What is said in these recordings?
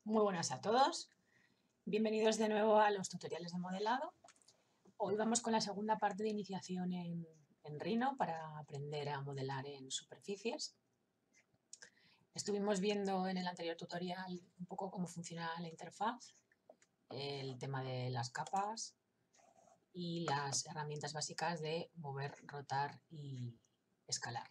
Muy buenas a todos, bienvenidos de nuevo a los tutoriales de modelado. Hoy vamos con la segunda parte de iniciación en Rhino para aprender a modelar en superficies. Estuvimos viendo en el anterior tutorial un poco cómo funciona la interfaz, el tema de las capas y las herramientas básicas de mover, rotar y escalar.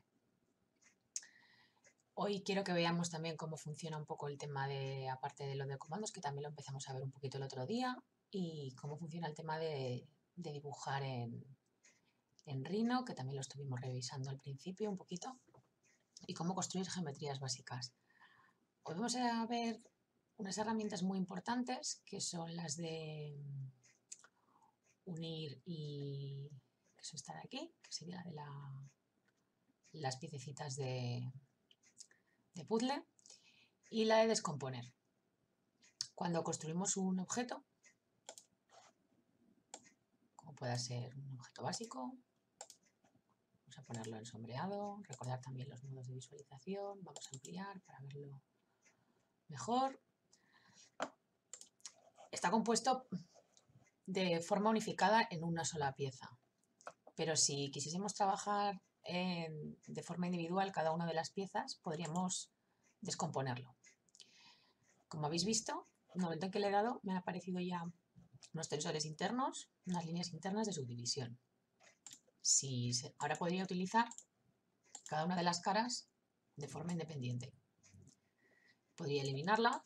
Hoy quiero que veamos también cómo funciona un poco el tema de, aparte de lo de comandos, que también lo empezamos a ver un poquito el otro día, y cómo funciona el tema de dibujar en Rhino, que también lo estuvimos revisando al principio un poquito, y cómo construir geometrías básicas. Hoy vamos a ver unas herramientas muy importantes, que son las de unir y... que eso está de aquí, que sería la de las piececitas de puzzle, y la de descomponer. Cuando construimos un objeto, como pueda ser un objeto básico, vamos a ponerlo en sombreado, recordar también los modos de visualización, vamos a ampliar para verlo mejor. Está compuesto de forma unificada en una sola pieza, pero si quisiésemos trabajar de forma individual cada una de las piezas, podríamos descomponerlo. Como habéis visto, en el momento en que le he dado, me han aparecido ya unos tensores internos, unas líneas internas de subdivisión. Ahora podría utilizar cada una de las caras de forma independiente. Podría eliminarla,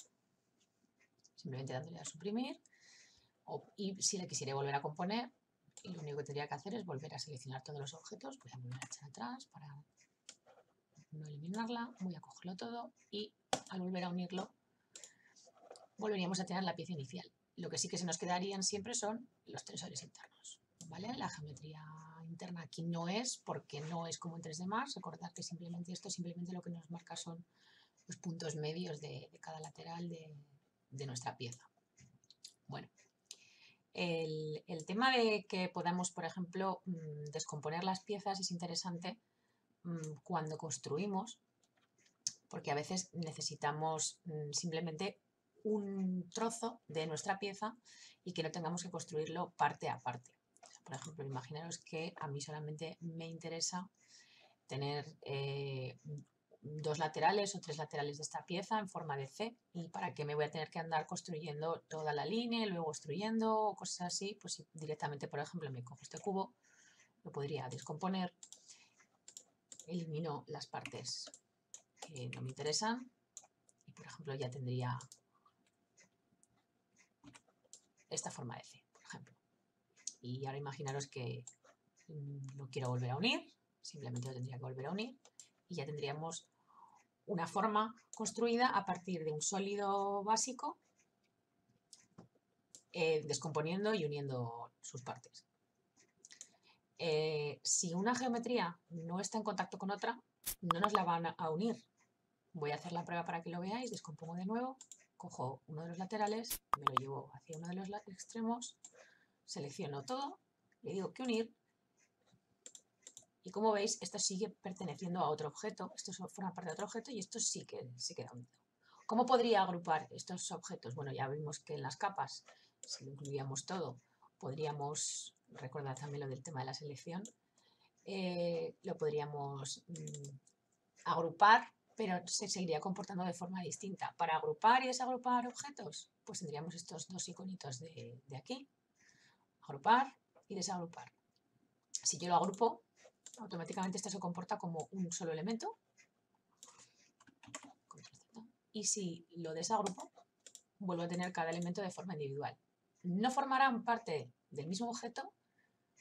simplemente dándole a suprimir, y si la quisiera volver a componer, y lo único que tendría que hacer es volver a seleccionar todos los objetos, voy a volver a echar atrás para no eliminarla, voy a cogerlo todo y al volver a unirlo volveríamos a tener la pieza inicial. Lo que sí que se nos quedarían siempre son los tensores internos, ¿vale? La geometría interna aquí no es, porque no es como en 3D Max. Recordad que simplemente esto simplemente lo que nos marca son los puntos medios de cada lateral de nuestra pieza. Bueno, el tema de que podamos, por ejemplo, descomponer las piezas es interesante cuando construimos, porque a veces necesitamos simplemente un trozo de nuestra pieza y que no tengamos que construirlo parte a parte. Por ejemplo, imaginaros que a mí solamente me interesa tener dos laterales o tres laterales de esta pieza en forma de C, y para qué me voy a tener que andar construyendo toda la línea y luego construyendo o cosas así, pues si directamente, por ejemplo, me cojo este cubo, lo podría descomponer, elimino las partes que no me interesan y, por ejemplo, ya tendría esta forma de C, por ejemplo. Y ahora imaginaros que lo quiero volver a unir, simplemente lo tendría que volver a unir y ya tendríamos una forma construida a partir de un sólido básico, descomponiendo y uniendo sus partes. Si una geometría no está en contacto con otra, no nos la van a unir. Voy a hacer la prueba para que lo veáis, descompongo de nuevo, cojo uno de los laterales, me lo llevo hacia uno de los extremos, selecciono todo, le digo que unir, y como veis, esto sigue perteneciendo a otro objeto, esto forma parte de otro objeto y esto sí que se queda unido. ¿Cómo podría agrupar estos objetos? Bueno, ya vimos que en las capas, si lo incluíamos todo, podríamos, recordar también lo del tema de la selección, lo podríamos agrupar, pero se seguiría comportando de forma distinta. Para agrupar y desagrupar objetos, pues tendríamos estos dos iconitos de aquí, agrupar y desagrupar. Si yo lo agrupo, automáticamente esto se comporta como un solo elemento, y si lo desagrupo, vuelvo a tener cada elemento de forma individual. No formarán parte del mismo objeto,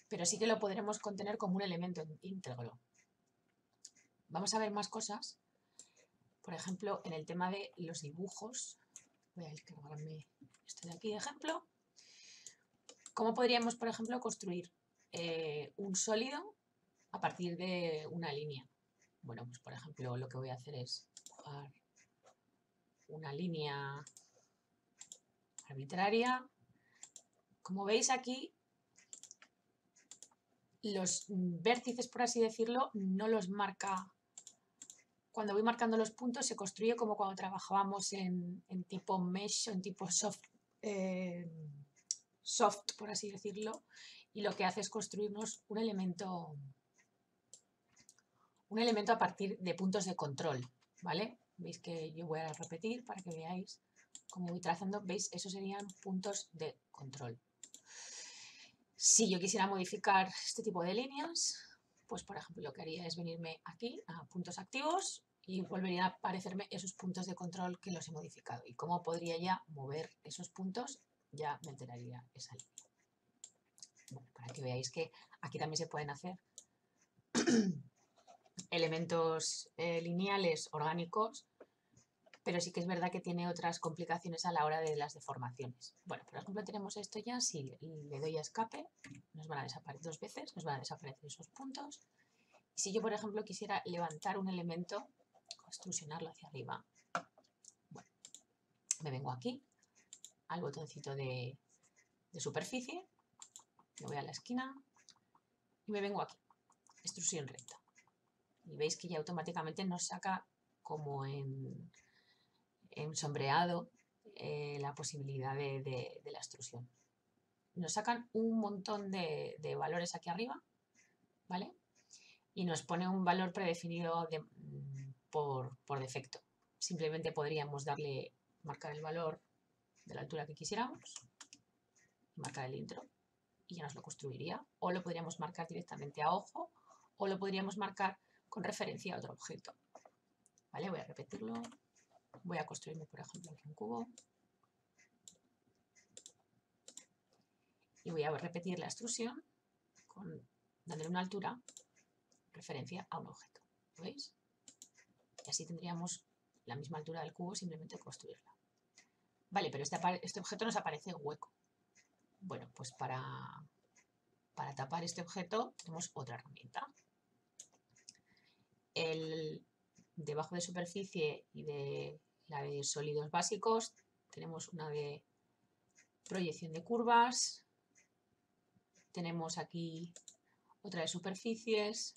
pero sí que lo podremos contener como un elemento íntegro. Vamos a ver más cosas, por ejemplo, en el tema de los dibujos. Voy a descargarme esto de aquí de ejemplo. ¿Cómo podríamos, por ejemplo, construir un sólido a partir de una línea? Bueno, pues por ejemplo, lo que voy a hacer es dibujar una línea arbitraria. Como veis aquí, los vértices, por así decirlo, no los marca cuando voy marcando los puntos se construye como cuando trabajábamos en tipo mesh o en tipo soft, por así decirlo, y lo que hace es construirnos un elemento a partir de puntos de control, ¿vale? Veis que yo voy a repetir para que veáis cómo voy trazando. ¿Veis? Esos serían puntos de control. Si yo quisiera modificar este tipo de líneas, pues por ejemplo lo que haría es venirme aquí a puntos activos y volvería a aparecerme esos puntos de control que los he modificado. ¿Y cómo podría ya mover esos puntos? Ya me enteraría esa línea. Bueno, para que veáis que aquí también se pueden hacer elementos lineales orgánicos, pero sí que es verdad que tiene otras complicaciones a la hora de las deformaciones. Bueno, por ejemplo tenemos esto ya, si le doy a escape, nos van a desaparecer 2 veces, nos van a desaparecer esos puntos. Y si yo, por ejemplo, quisiera levantar un elemento, extrusionarlo hacia arriba, bueno, me vengo aquí, al botoncito de superficie, me voy a la esquina y me vengo aquí, extrusión recta. Y veis que ya automáticamente nos saca como en sombreado la posibilidad de la extrusión. Nos sacan un montón de valores aquí arriba, ¿vale? Y nos pone un valor predefinido por defecto. Simplemente podríamos marcar el valor de la altura que quisiéramos, marcar el intro y ya nos lo construiría. O lo podríamos marcar directamente a ojo o lo podríamos marcar con referencia a otro objeto. ¿Vale? Voy a repetirlo. Voy a construirme, por ejemplo, aquí un cubo. Y voy a repetir la extrusión dándole una altura referencia a un objeto. ¿Lo veis? Y así tendríamos la misma altura del cubo, simplemente construirla. Vale, pero este objeto nos aparece hueco. Bueno, pues para tapar este objeto tenemos otra herramienta. Debajo de superficie y de la de sólidos básicos tenemos una de proyección de curvas. Tenemos aquí otra de superficies.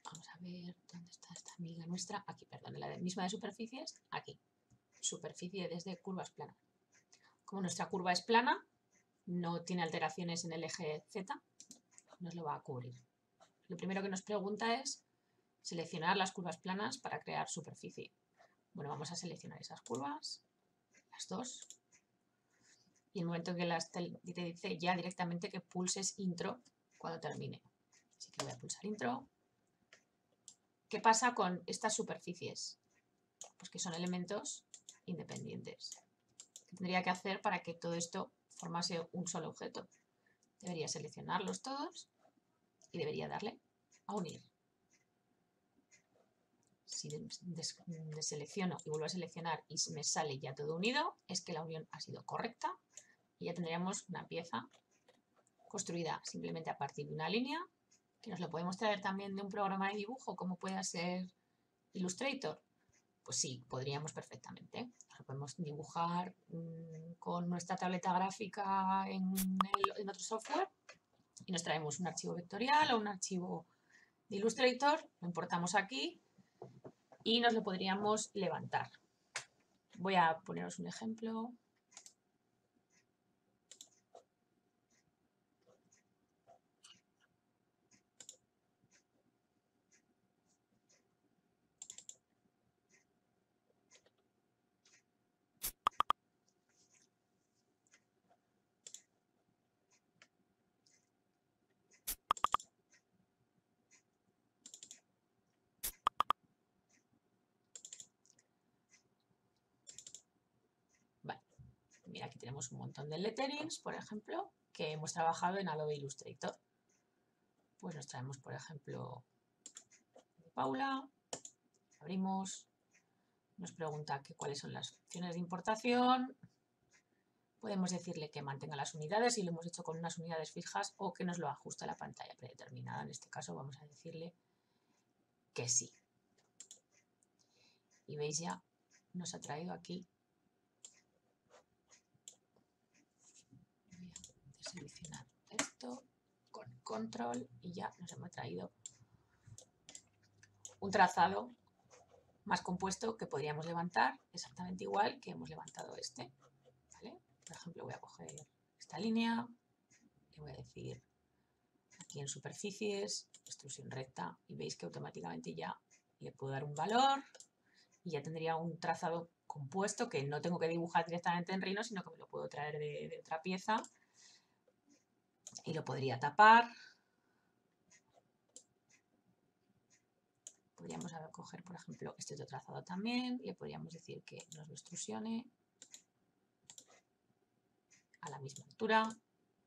Vamos a ver, ¿dónde está esta amiga nuestra? Aquí, perdón, la misma de superficies, aquí. Superficie desde curvas planas. Como nuestra curva es plana, no tiene alteraciones en el eje Z, nos lo va a cubrir. Lo primero que nos pregunta es seleccionar las curvas planas para crear superficie. Bueno, vamos a seleccionar esas curvas, las dos. Y en el momento que te dice ya directamente que pulses intro cuando termine. Así que voy a pulsar intro. ¿Qué pasa con estas superficies? Pues que son elementos independientes. ¿Qué tendría que hacer para que todo esto formase un solo objeto? Debería seleccionarlos todos y debería darle a unir. Si deselecciono y vuelvo a seleccionar y me sale ya todo unido, es que la unión ha sido correcta y ya tendríamos una pieza construida simplemente a partir de una línea, que nos lo podemos traer también de un programa de dibujo como pueda ser Illustrator. Pues sí, podríamos perfectamente. Lo podemos dibujar con nuestra tableta gráfica en otro software y nos traemos un archivo vectorial o un archivo de Illustrator, lo importamos aquí y nos lo podríamos levantar. Voy a poneros un ejemplo. Vale. Mira, aquí tenemos un montón de letterings, por ejemplo, que hemos trabajado en Adobe Illustrator. Pues nos traemos, por ejemplo, Paula, abrimos, nos pregunta cuáles son las opciones de importación. Podemos decirle que mantenga las unidades si lo hemos hecho con unas unidades fijas o que nos lo ajuste a la pantalla predeterminada. En este caso vamos a decirle que sí. Y veis ya, nos ha traído aquí. Voy a deseleccionar esto con control y ya nos hemos traído un trazado más compuesto que podríamos levantar exactamente igual que hemos levantado este, ¿vale? Por ejemplo, voy a coger esta línea y voy a decir aquí en superficies, extrusión recta, y veis que automáticamente ya le puedo dar un valor y ya tendría un trazado compuesto que no tengo que dibujar directamente en Rhino, sino que me lo puedo traer de otra pieza y lo podría tapar. Podríamos coger, por ejemplo, este otro trazado también, y le podríamos decir que nos lo extrusione a la misma altura.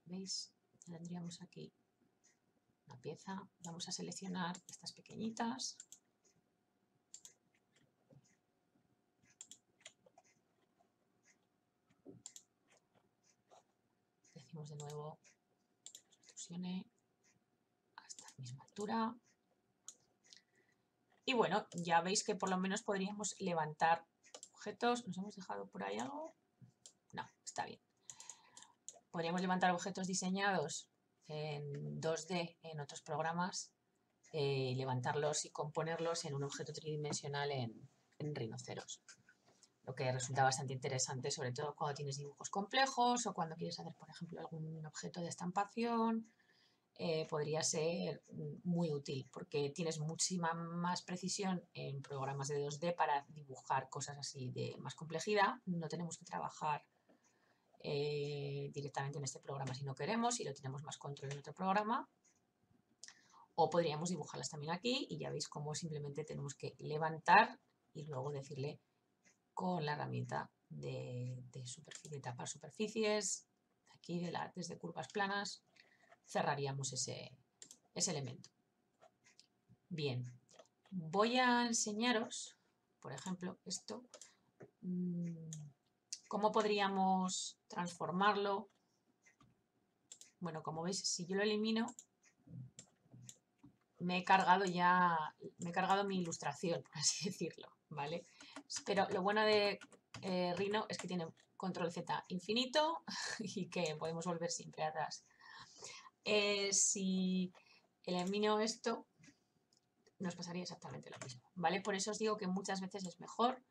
¿Veis? Tendríamos aquí una pieza. Vamos a seleccionar estas pequeñitas. Decimos de nuevo, extrusione a esta misma altura. Y bueno, ya veis que por lo menos podríamos levantar objetos. ¿Nos hemos dejado por ahí algo? No, está bien. Podríamos levantar objetos diseñados en 2D en otros programas, levantarlos y componerlos en un objeto tridimensional en rinoceros. Lo que resulta bastante interesante, sobre todo cuando tienes dibujos complejos o cuando quieres hacer, por ejemplo, algún objeto de estampación. Podría ser muy útil porque tienes muchísima más precisión en programas de 2D para dibujar cosas así de más complejidad. No tenemos que trabajar directamente en este programa si no queremos y lo tenemos más control en otro programa. O podríamos dibujarlas también aquí y ya veis cómo simplemente tenemos que levantar y luego decirle con la herramienta de superficie, tapar superficies, aquí desde curvas planas, cerraríamos ese elemento. Bien, voy a enseñaros, por ejemplo, esto, cómo podríamos transformarlo. Bueno, como veis, si yo lo elimino, me he cargado mi ilustración, por así decirlo, ¿vale? Pero lo bueno de Rhino es que tiene control Z infinito y que podemos volver siempre atrás. Si elimino esto, nos pasaría exactamente lo mismo, ¿vale? Por eso os digo que muchas veces es mejor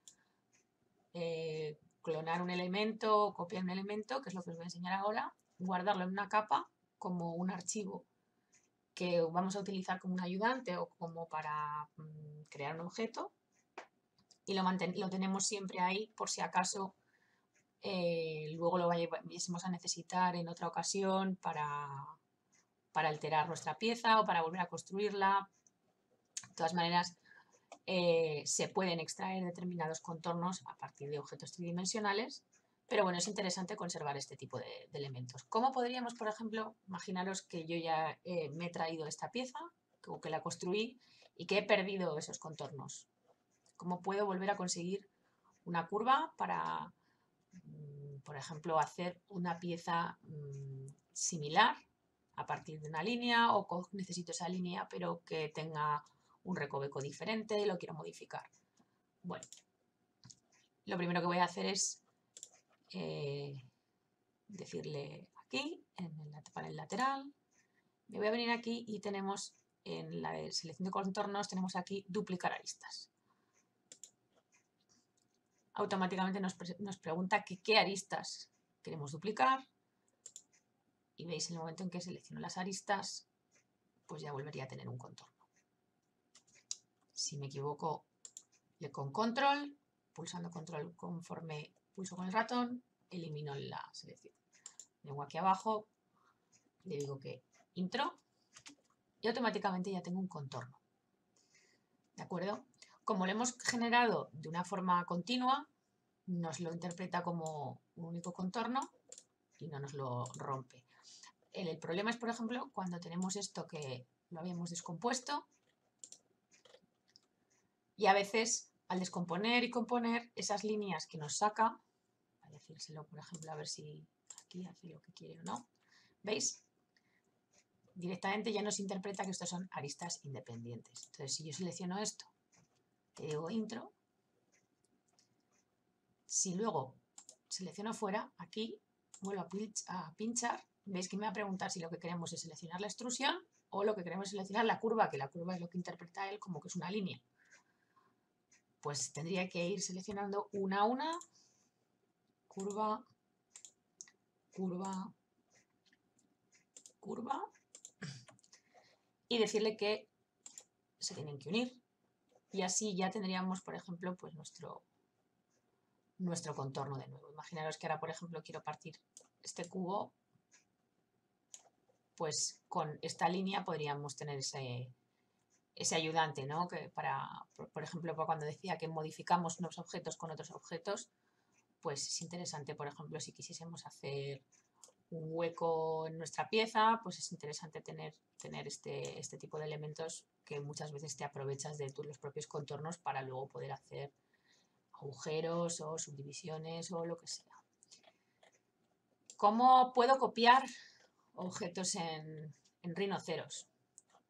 clonar un elemento, copiar un elemento, que es lo que os voy a enseñar ahora, guardarlo en una capa como un archivo que vamos a utilizar como un ayudante o como para crear un objeto y lo tenemos siempre ahí por si acaso luego lo vayamos a necesitar en otra ocasión para alterar nuestra pieza o para volver a construirla. De todas maneras, se pueden extraer determinados contornos a partir de objetos tridimensionales, pero bueno, es interesante conservar este tipo de elementos. ¿Cómo podríamos, por ejemplo, imaginaros que yo ya me he traído esta pieza o que la construí y que he perdido esos contornos? ¿Cómo puedo volver a conseguir una curva para, por ejemplo, hacer una pieza similar a partir de una línea o necesito esa línea pero que tenga un recoveco diferente y lo quiero modificar? Bueno, lo primero que voy a hacer es decirle aquí, en el panel lateral, me voy a venir aquí y tenemos en la selección de contornos, tenemos aquí duplicar aristas. Automáticamente nos pregunta qué aristas queremos duplicar y veis en el momento en que selecciono las aristas, pues ya volvería a tener un contorno. Si me equivoco, le con control, pulsando control conforme pulso con el ratón, elimino la selección. Vengo aquí abajo, le digo que intro y automáticamente ya tengo un contorno. ¿De acuerdo? Como lo hemos generado de una forma continua, nos lo interpreta como un único contorno y no nos lo rompe. El problema es, por ejemplo, cuando tenemos esto que lo habíamos descompuesto y a veces al descomponer y componer esas líneas que nos saca, voy a decírselo, por ejemplo, a ver si aquí hace lo que quiere o no, ¿veis? Directamente ya nos interpreta que estos son aristas independientes. Entonces, si yo selecciono esto, le digo intro, si luego selecciono fuera, aquí vuelvo a pinchar, veis que me va a preguntar si lo que queremos es seleccionar la extrusión o lo que queremos es seleccionar la curva, que la curva es lo que interpreta él como que es una línea. pues tendría que ir seleccionando una a una, curva, curva, curva, y decirle que se tienen que unir. Y así ya tendríamos, por ejemplo, pues nuestro contorno de nuevo. Imaginaros que ahora, por ejemplo, quiero partir este cubo, pues con esta línea podríamos tener ese ayudante, ¿no? Que por ejemplo, cuando decía que modificamos unos objetos con otros objetos, pues es interesante, por ejemplo, si quisiésemos hacer un hueco en nuestra pieza, pues es interesante tener este tipo de elementos que muchas veces te aprovechas de los propios contornos para luego poder hacer agujeros o subdivisiones o lo que sea. ¿Cómo puedo copiar objetos en rinoceros?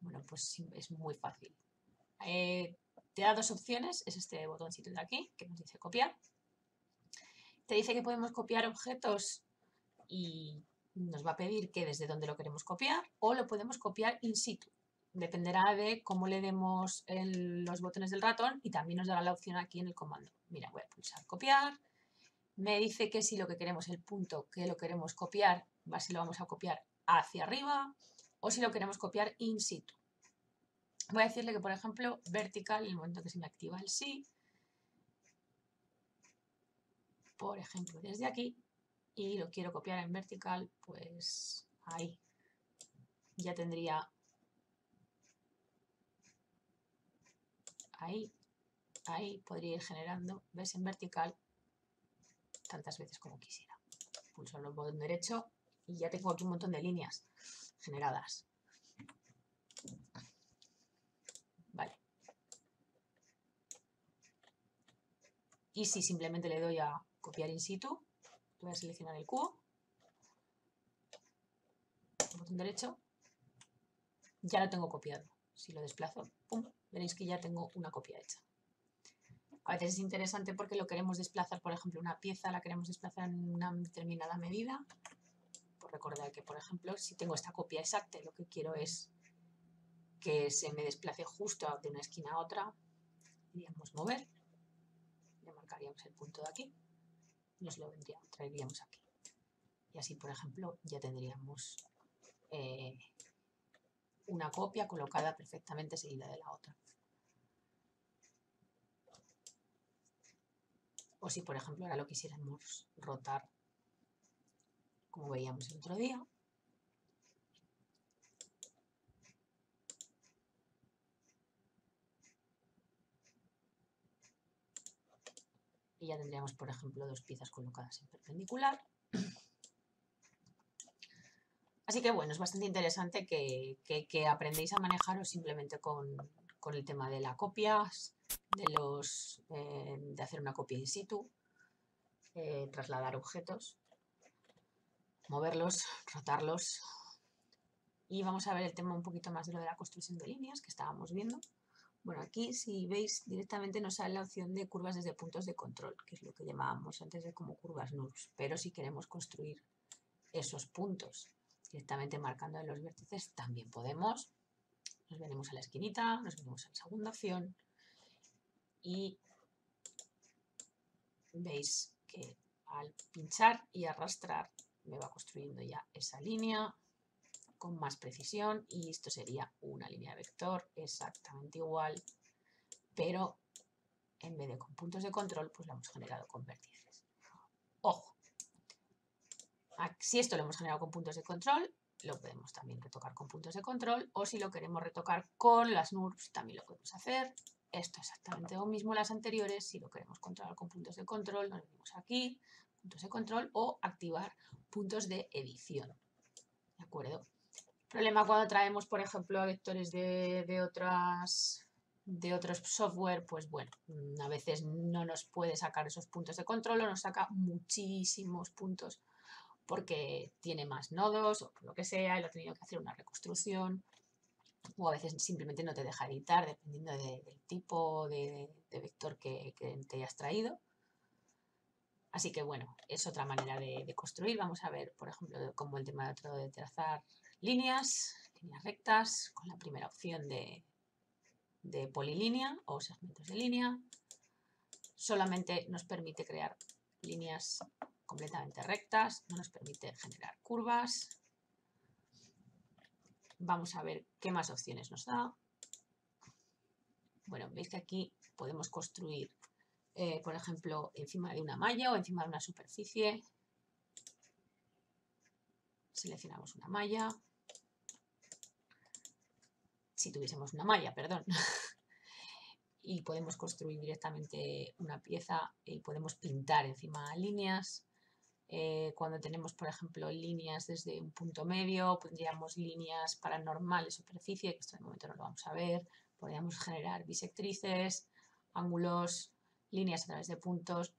Bueno, pues es muy fácil. Te da dos opciones, es este botoncito de aquí que nos dice copiar. Te dice que podemos copiar objetos y nos va a pedir que desde dónde lo queremos copiar, o lo podemos copiar in situ. Dependerá de cómo le demos los botones del ratón y también nos dará la opción aquí en el comando. Mira, voy a pulsar copiar. Me dice que si lo que queremos, el punto que lo queremos copiar, si lo vamos a copiar hacia arriba o si lo queremos copiar in situ. Voy a decirle que, por ejemplo, vertical, en el momento que se me activa el sí, por ejemplo, desde aquí, y lo quiero copiar en vertical, pues ahí ya tendría ahí podría ir generando, ves, en vertical tantas veces como quisiera. Pulso el botón derecho y ya tengo aquí un montón de líneas generadas. Vale. Y si simplemente le doy a copiar in situ, voy a seleccionar el cubo, botón derecho, ya lo tengo copiado. Si lo desplazo, ¡pum!, veréis que ya tengo una copia hecha. A veces es interesante porque lo queremos desplazar, por ejemplo, una pieza la queremos desplazar en una determinada medida. Pues recordad que, por ejemplo, si tengo esta copia exacta y lo que quiero es que se me desplace justo de una esquina a otra, diríamos mover, le marcaríamos el punto de aquí, nos lo traeríamos aquí. Y así, por ejemplo, ya tendríamos una copia colocada perfectamente seguida de la otra. O si, por ejemplo, ahora lo quisiéramos rotar, como veíamos el otro día, y ya tendríamos, por ejemplo, dos piezas colocadas en perpendicular. Así que bueno, es bastante interesante que aprendéis a manejaros simplemente con el tema de la copia, de hacer una copia in situ, trasladar objetos, moverlos, rotarlos. Y vamos a ver el tema un poquito más de lo de la construcción de líneas que estábamos viendo. Bueno, aquí si veis directamente nos sale la opción de curvas desde puntos de control, que es lo que llamábamos antes de como curvas NURBS. Pero si queremos construir esos puntos directamente marcando en los vértices, también podemos. Nos venimos a la esquinita, nos venimos a la segunda opción y veis que al pinchar y arrastrar me va construyendo ya esa línea con más precisión, y esto sería una línea vector exactamente igual, pero en vez de con puntos de control, pues lo hemos generado con vértices. Ojo, si esto lo hemos generado con puntos de control, lo podemos también retocar con puntos de control, o si lo queremos retocar con las NURBS, también lo podemos hacer. Esto es exactamente lo mismo las anteriores. Si lo queremos controlar con puntos de control, nos venimos aquí, puntos de control, o activar puntos de edición. ¿De acuerdo? Problema cuando traemos, por ejemplo, a vectores de otros software, pues bueno, a veces no nos puede sacar esos puntos de control o nos saca muchísimos puntos porque tiene más nodos o por lo que sea y lo ha tenido que hacer una reconstrucción, o a veces simplemente no te deja editar dependiendo del tipo de vector que te hayas traído. Así que bueno, es otra manera de construir. Vamos a ver, por ejemplo, como el tema de trazar líneas rectas, con la primera opción de polilínea o segmentos de línea. solamente nos permite crear líneas completamente rectas, no nos permite generar curvas. Vamos a ver qué más opciones nos da. Bueno, veis que aquí podemos construir, por ejemplo, encima de una malla o encima de una superficie. Seleccionamos una malla. Si tuviésemos una malla, perdón. Y podemos construir directamente una pieza y podemos pintar encima líneas. Cuando tenemos, por ejemplo, líneas desde un punto medio, pondríamos líneas para normales superficie, que esto de momento no lo vamos a ver. Podríamos generar bisectrices, ángulos, líneas a través de puntos.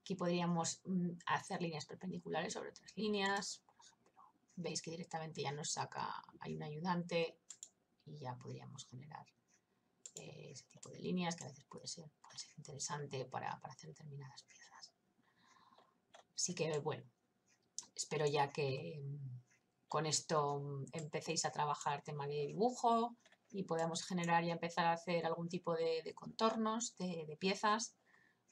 Aquí podríamos hacer líneas perpendiculares sobre otras líneas. Por ejemplo, veis que directamente ya nos saca, hay un ayudante y ya podríamos generar ese tipo de líneas que a veces puede ser interesante para hacer determinadas piezas. Así que bueno, espero ya que con esto empecéis a trabajar tema de dibujo y podamos generar y empezar a hacer algún tipo de contornos de piezas.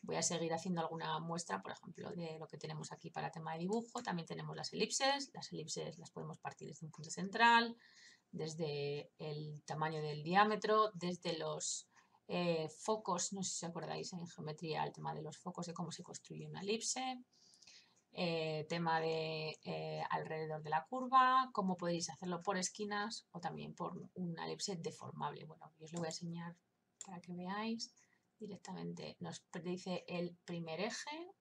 Voy a seguir haciendo alguna muestra, por ejemplo, de lo que tenemos aquí para tema de dibujo. También tenemos las elipses. Las elipses las podemos partir desde un punto central, desde el tamaño del diámetro, desde los focos. No sé si os acordáis en geometría el tema de los focos, de cómo se construye una elipse. Tema de alrededor de la curva, cómo podéis hacerlo por esquinas o también por una elipse deformable. Bueno, yo os lo voy a enseñar para que veáis. Directamente nos predice el primer eje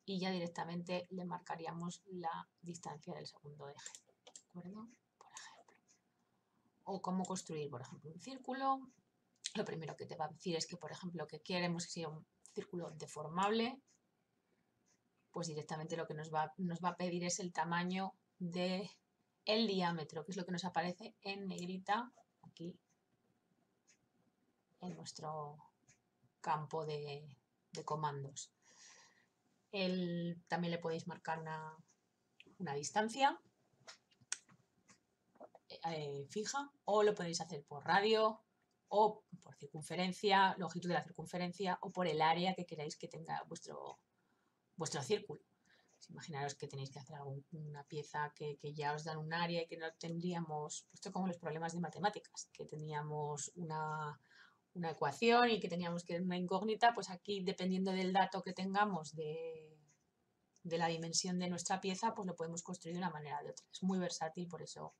y ya directamente le marcaríamos la distancia del segundo eje, ¿de acuerdo? Por ejemplo. O cómo construir, por ejemplo, un círculo. Lo primero que te va a decir es que, por ejemplo, que queremos que sea un círculo deformable, pues directamente lo que nos va a pedir es el tamaño del diámetro, que es lo que nos aparece en negrita aquí en nuestro campo de comandos. También le podéis marcar una distancia fija, o lo podéis hacer por radio o por circunferencia, longitud de la circunferencia, o por el área que queráis que tenga vuestro círculo. Imaginaros que tenéis que hacer una pieza que ya os dan un área y que no tendríamos, esto como los problemas de matemáticas, que teníamos una ecuación y que teníamos que una incógnita, pues aquí dependiendo del dato que tengamos de la dimensión de nuestra pieza, pues lo podemos construir de una manera o de otra. Es muy versátil, por eso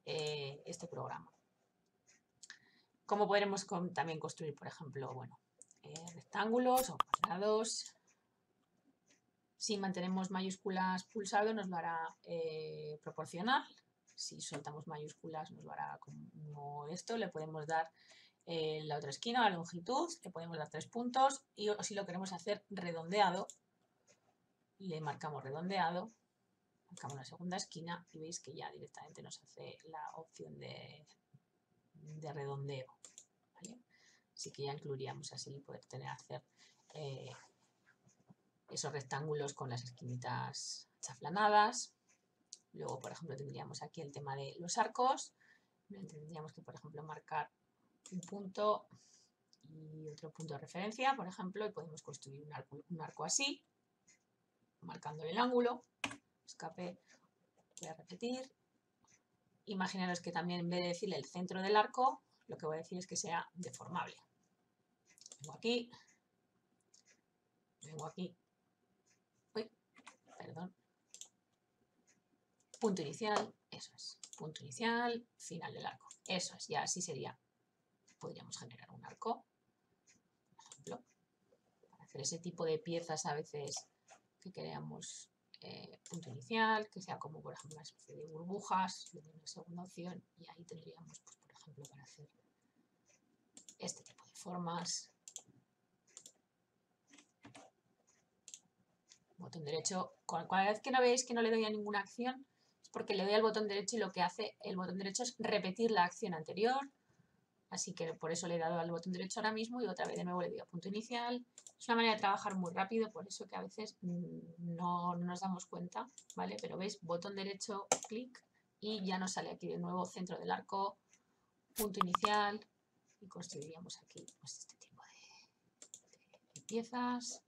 este programa. ¿Cómo podremos también construir, por ejemplo, bueno, rectángulos o cuadrados? Si mantenemos mayúsculas pulsado nos lo hará proporcional. Si soltamos mayúsculas nos lo hará como esto. Le podemos dar la otra esquina, la longitud, le podemos dar 3 puntos y si lo queremos hacer redondeado, le marcamos redondeado, marcamos la segunda esquina y veis que ya directamente nos hace la opción de redondeo, ¿vale? Así que ya incluiríamos así poder hacer esos rectángulos con las esquinitas chaflanadas. Luego, por ejemplo, tendríamos aquí el tema de los arcos. Tendríamos que, por ejemplo, marcar un punto y otro punto de referencia, por ejemplo, y podemos construir un arco así, marcándole el ángulo. Escape, voy a repetir. Imaginaros que también en vez de decirle el centro del arco, lo que voy a decir es que sea deformable. Vengo aquí. Uy, perdón. Punto inicial, eso es. Punto inicial, final del arco. Eso es, ya así sería. Podríamos generar un arco, por ejemplo, para hacer ese tipo de piezas a veces que queramos punto inicial, que sea como, por ejemplo, una especie de burbujas, una segunda opción, y ahí tendríamos, pues, por ejemplo, para hacer este tipo de formas. Botón derecho, cada vez que no veis que no le doy a ninguna acción, es porque le doy al botón derecho y lo que hace el botón derecho es repetir la acción anterior. Así que por eso le he dado al botón derecho ahora mismo y otra vez de nuevo le doy a punto inicial. Es una manera de trabajar muy rápido, por eso que a veces no nos damos cuenta, ¿vale? Pero veis, botón derecho, clic, y ya nos sale aquí de nuevo centro del arco, punto inicial, y construiríamos aquí pues, este piezas.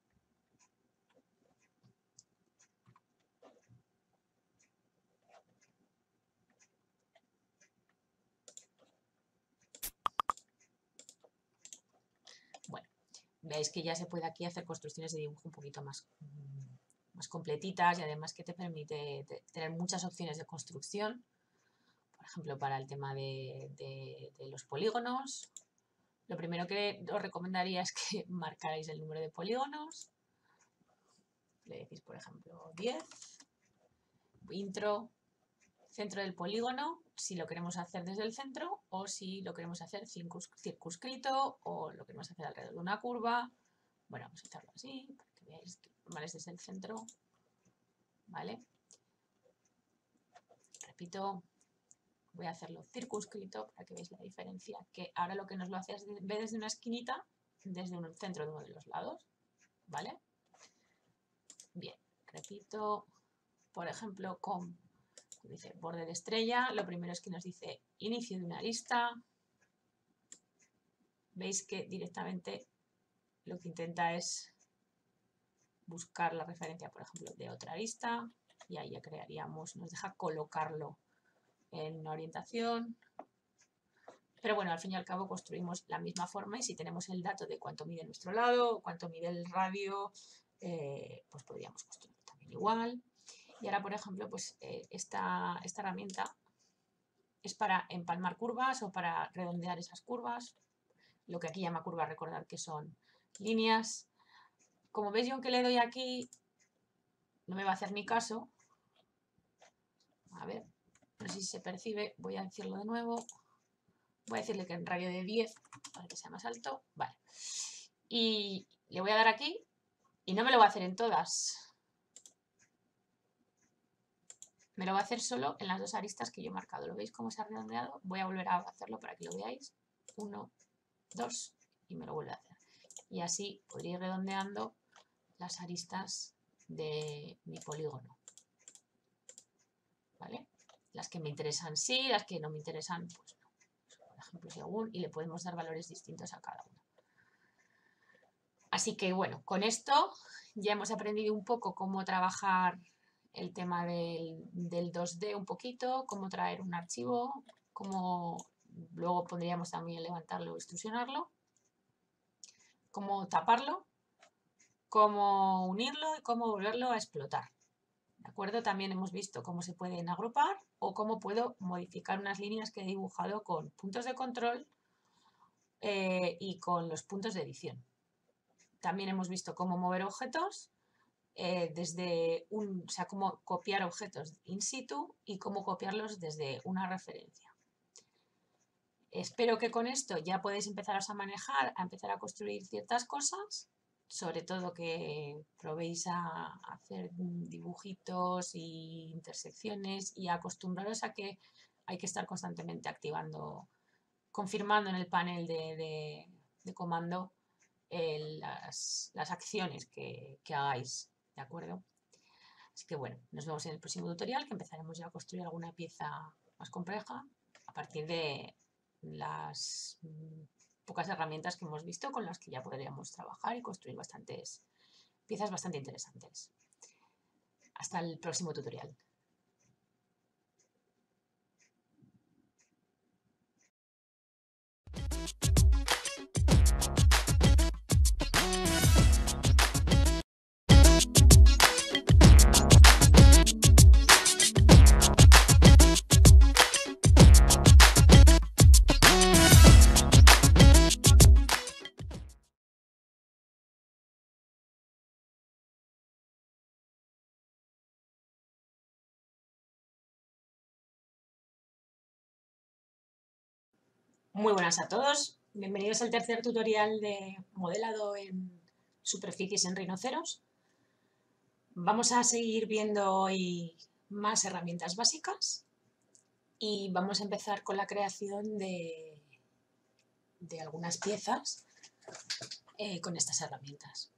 Bueno, veis que ya se puede aquí hacer construcciones de dibujo un poquito más completitas y además que te permite tener muchas opciones de construcción. Por ejemplo, para el tema de los polígonos, lo primero que os recomendaría es que marcarais el número de polígonos. Le decís, por ejemplo, 10, intro, centro del polígono, si lo queremos hacer desde el centro o si lo queremos hacer circunscrito o lo queremos hacer alrededor de una curva. Bueno, vamos a hacerlo así, para que veáis que es desde el centro, ¿vale? Repito, voy a hacerlo circunscrito para que veáis la diferencia, que ahora lo que nos lo hace es, en vez desde una esquinita, desde un centro de uno de los lados, ¿vale? Bien, repito, por ejemplo, con dice borde de estrella, lo primero es que nos dice inicio de una lista. Veis que directamente lo que intenta es buscar la referencia, por ejemplo, de otra lista y ahí ya crearíamos, nos deja colocarlo en una orientación. Pero bueno, al fin y al cabo construimos la misma forma y si tenemos el dato de cuánto mide nuestro lado, cuánto mide el radio, pues podríamos construir también igual. Y ahora, por ejemplo, pues esta herramienta es para empalmar curvas o para redondear esas curvas. Lo que aquí llama curva, recordad que son líneas. Como veis, yo aunque le doy aquí, no me va a hacer ni caso. A ver, no sé si se percibe. Voy a decirlo de nuevo. Voy a decirle que en radio de 10, para que sea más alto. Vale. Y le voy a dar aquí y no me lo va a hacer en todas. Me lo va a hacer solo en las dos aristas que yo he marcado. ¿Lo veis cómo se ha redondeado? Voy a volver a hacerlo para que lo veáis. 1, 2 y me lo vuelve a hacer. Y así podría ir redondeando las aristas de mi polígono. ¿Vale? Las que me interesan sí, las que no me interesan pues no. Por ejemplo, según, y le podemos dar valores distintos a cada uno. Así que bueno, con esto ya hemos aprendido un poco cómo trabajar el tema del 2D un poquito, cómo traer un archivo, cómo luego podríamos también levantarlo o extrusionarlo, cómo taparlo, cómo unirlo y cómo volverlo a explotar. ¿De acuerdo? También hemos visto cómo se pueden agrupar o cómo puedo modificar unas líneas que he dibujado con puntos de control y con los puntos de edición. También hemos visto cómo mover objetos o sea, cómo copiar objetos in situ y cómo copiarlos desde una referencia. Espero que con esto ya podéis empezaros a manejar, a empezar a construir ciertas cosas, sobre todo que probéis a hacer dibujitos y intersecciones y acostumbraros a que hay que estar constantemente activando, confirmando en el panel de comando las acciones que hagáis, ¿de acuerdo? Así que bueno, nos vemos en el próximo tutorial, que empezaremos ya a construir alguna pieza más compleja a partir de las pocas herramientas que hemos visto con las que ya podríamos trabajar y construir bastantes piezas bastante interesantes. Hasta el próximo tutorial. Muy buenas a todos, bienvenidos al tercer tutorial de modelado en superficies en rinoceros. Vamos a seguir viendo hoy más herramientas básicas y vamos a empezar con la creación de algunas piezas con estas herramientas.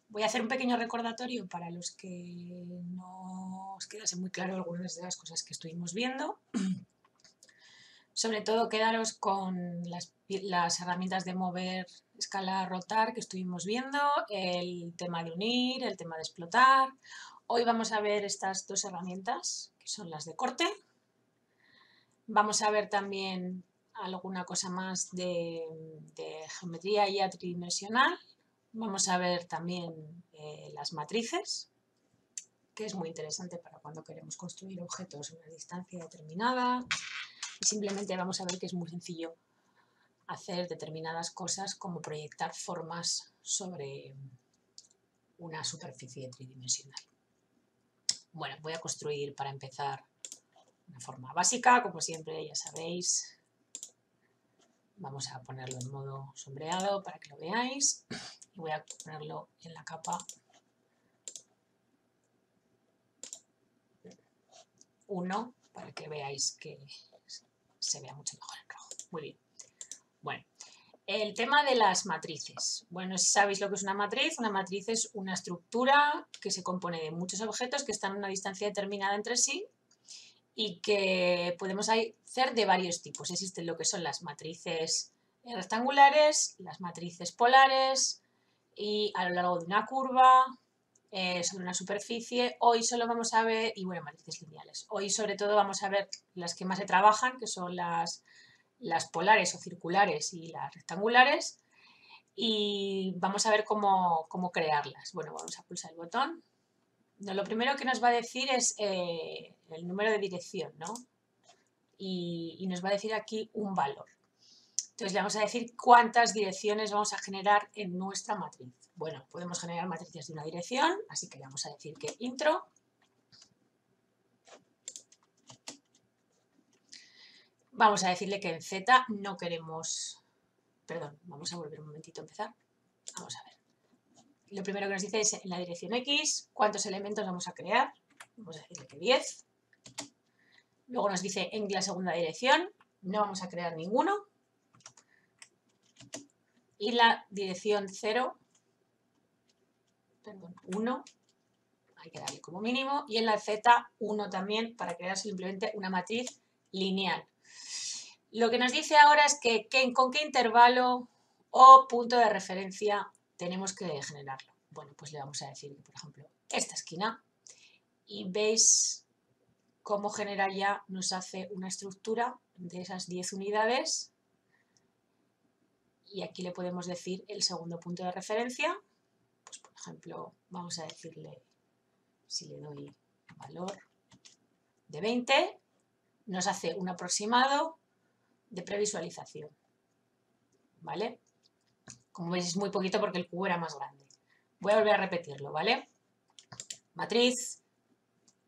Voy a hacer un pequeño recordatorio para los que no os quedase muy claro algunas de las cosas que estuvimos viendo. Sobre todo quedaros con las herramientas de mover, escalar, rotar que estuvimos viendo, el tema de unir, el tema de explotar. Hoy vamos a ver estas dos herramientas, que son las de corte. Vamos a ver también alguna cosa más de geometría ya tridimensional. Vamos a ver también las matrices, que es muy interesante para cuando queremos construir objetos a una distancia determinada. Y simplemente vamos a ver que es muy sencillo hacer determinadas cosas como proyectar formas sobre una superficie tridimensional. Bueno, voy a construir para empezar una forma básica, como siempre ya sabéis. Vamos a ponerlo en modo sombreado para que lo veáis. Y voy a ponerlo en la capa 1 para que veáis que se vea mucho mejor en rojo. Muy bien. Bueno, el tema de las matrices. Bueno, si sabéis lo que es una matriz es una estructura que se compone de muchos objetos que están a una distancia determinada entre sí y que podemos hacer de varios tipos. Existen lo que son las matrices rectangulares, las matrices polares y a lo largo de una curva, sobre una superficie. Hoy solo vamos a ver, y bueno, matrices lineales. Hoy sobre todo vamos a ver las que más se trabajan, que son las polares o circulares y las rectangulares. Y vamos a ver cómo crearlas. Bueno, vamos a pulsar el botón. No, lo primero que nos va a decir es el número de dirección, ¿no? Y nos va a decir aquí un valor. Entonces le vamos a decir cuántas direcciones vamos a generar en nuestra matriz. Bueno, podemos generar matrices de una dirección, así que le vamos a decir que intro. Vamos a decirle que en Z no queremos... Perdón, vamos a volver un momentito a empezar. Vamos a ver. Lo primero que nos dice es en la dirección X, cuántos elementos vamos a crear. Vamos a decirle que 10. Luego nos dice en la segunda dirección, no vamos a crear ninguno. Y la dirección 0, perdón, 1, hay que darle como mínimo. Y en la Z, 1 también, para crear simplemente una matriz lineal. Lo que nos dice ahora es que con qué intervalo o punto de referencia tenemos que generarlo. Bueno, pues le vamos a decir, por ejemplo, esta esquina. Y veis cómo generar ya nos hace una estructura de esas 10 unidades. Y aquí le podemos decir el segundo punto de referencia. Pues, por ejemplo, vamos a decirle, si le doy valor de 20, nos hace un aproximado de previsualización. ¿Vale? Como veis es muy poquito porque el cubo era más grande. Voy a volver a repetirlo, ¿vale? Matriz,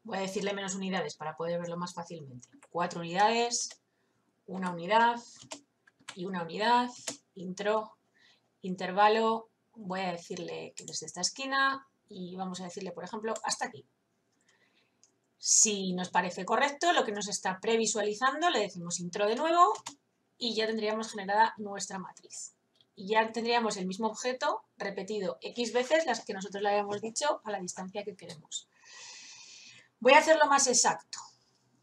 voy a decirle menos unidades para poder verlo más fácilmente. 4 unidades, una unidad y una unidad, intro, intervalo, voy a decirle que desde esta esquina y vamos a decirle, por ejemplo, hasta aquí. Si nos parece correcto, lo que nos está previsualizando, le decimos intro de nuevo y ya tendríamos generada nuestra matriz. Y ya tendríamos el mismo objeto repetido X veces las que nosotros le habíamos dicho a la distancia que queremos. Voy a hacerlo más exacto.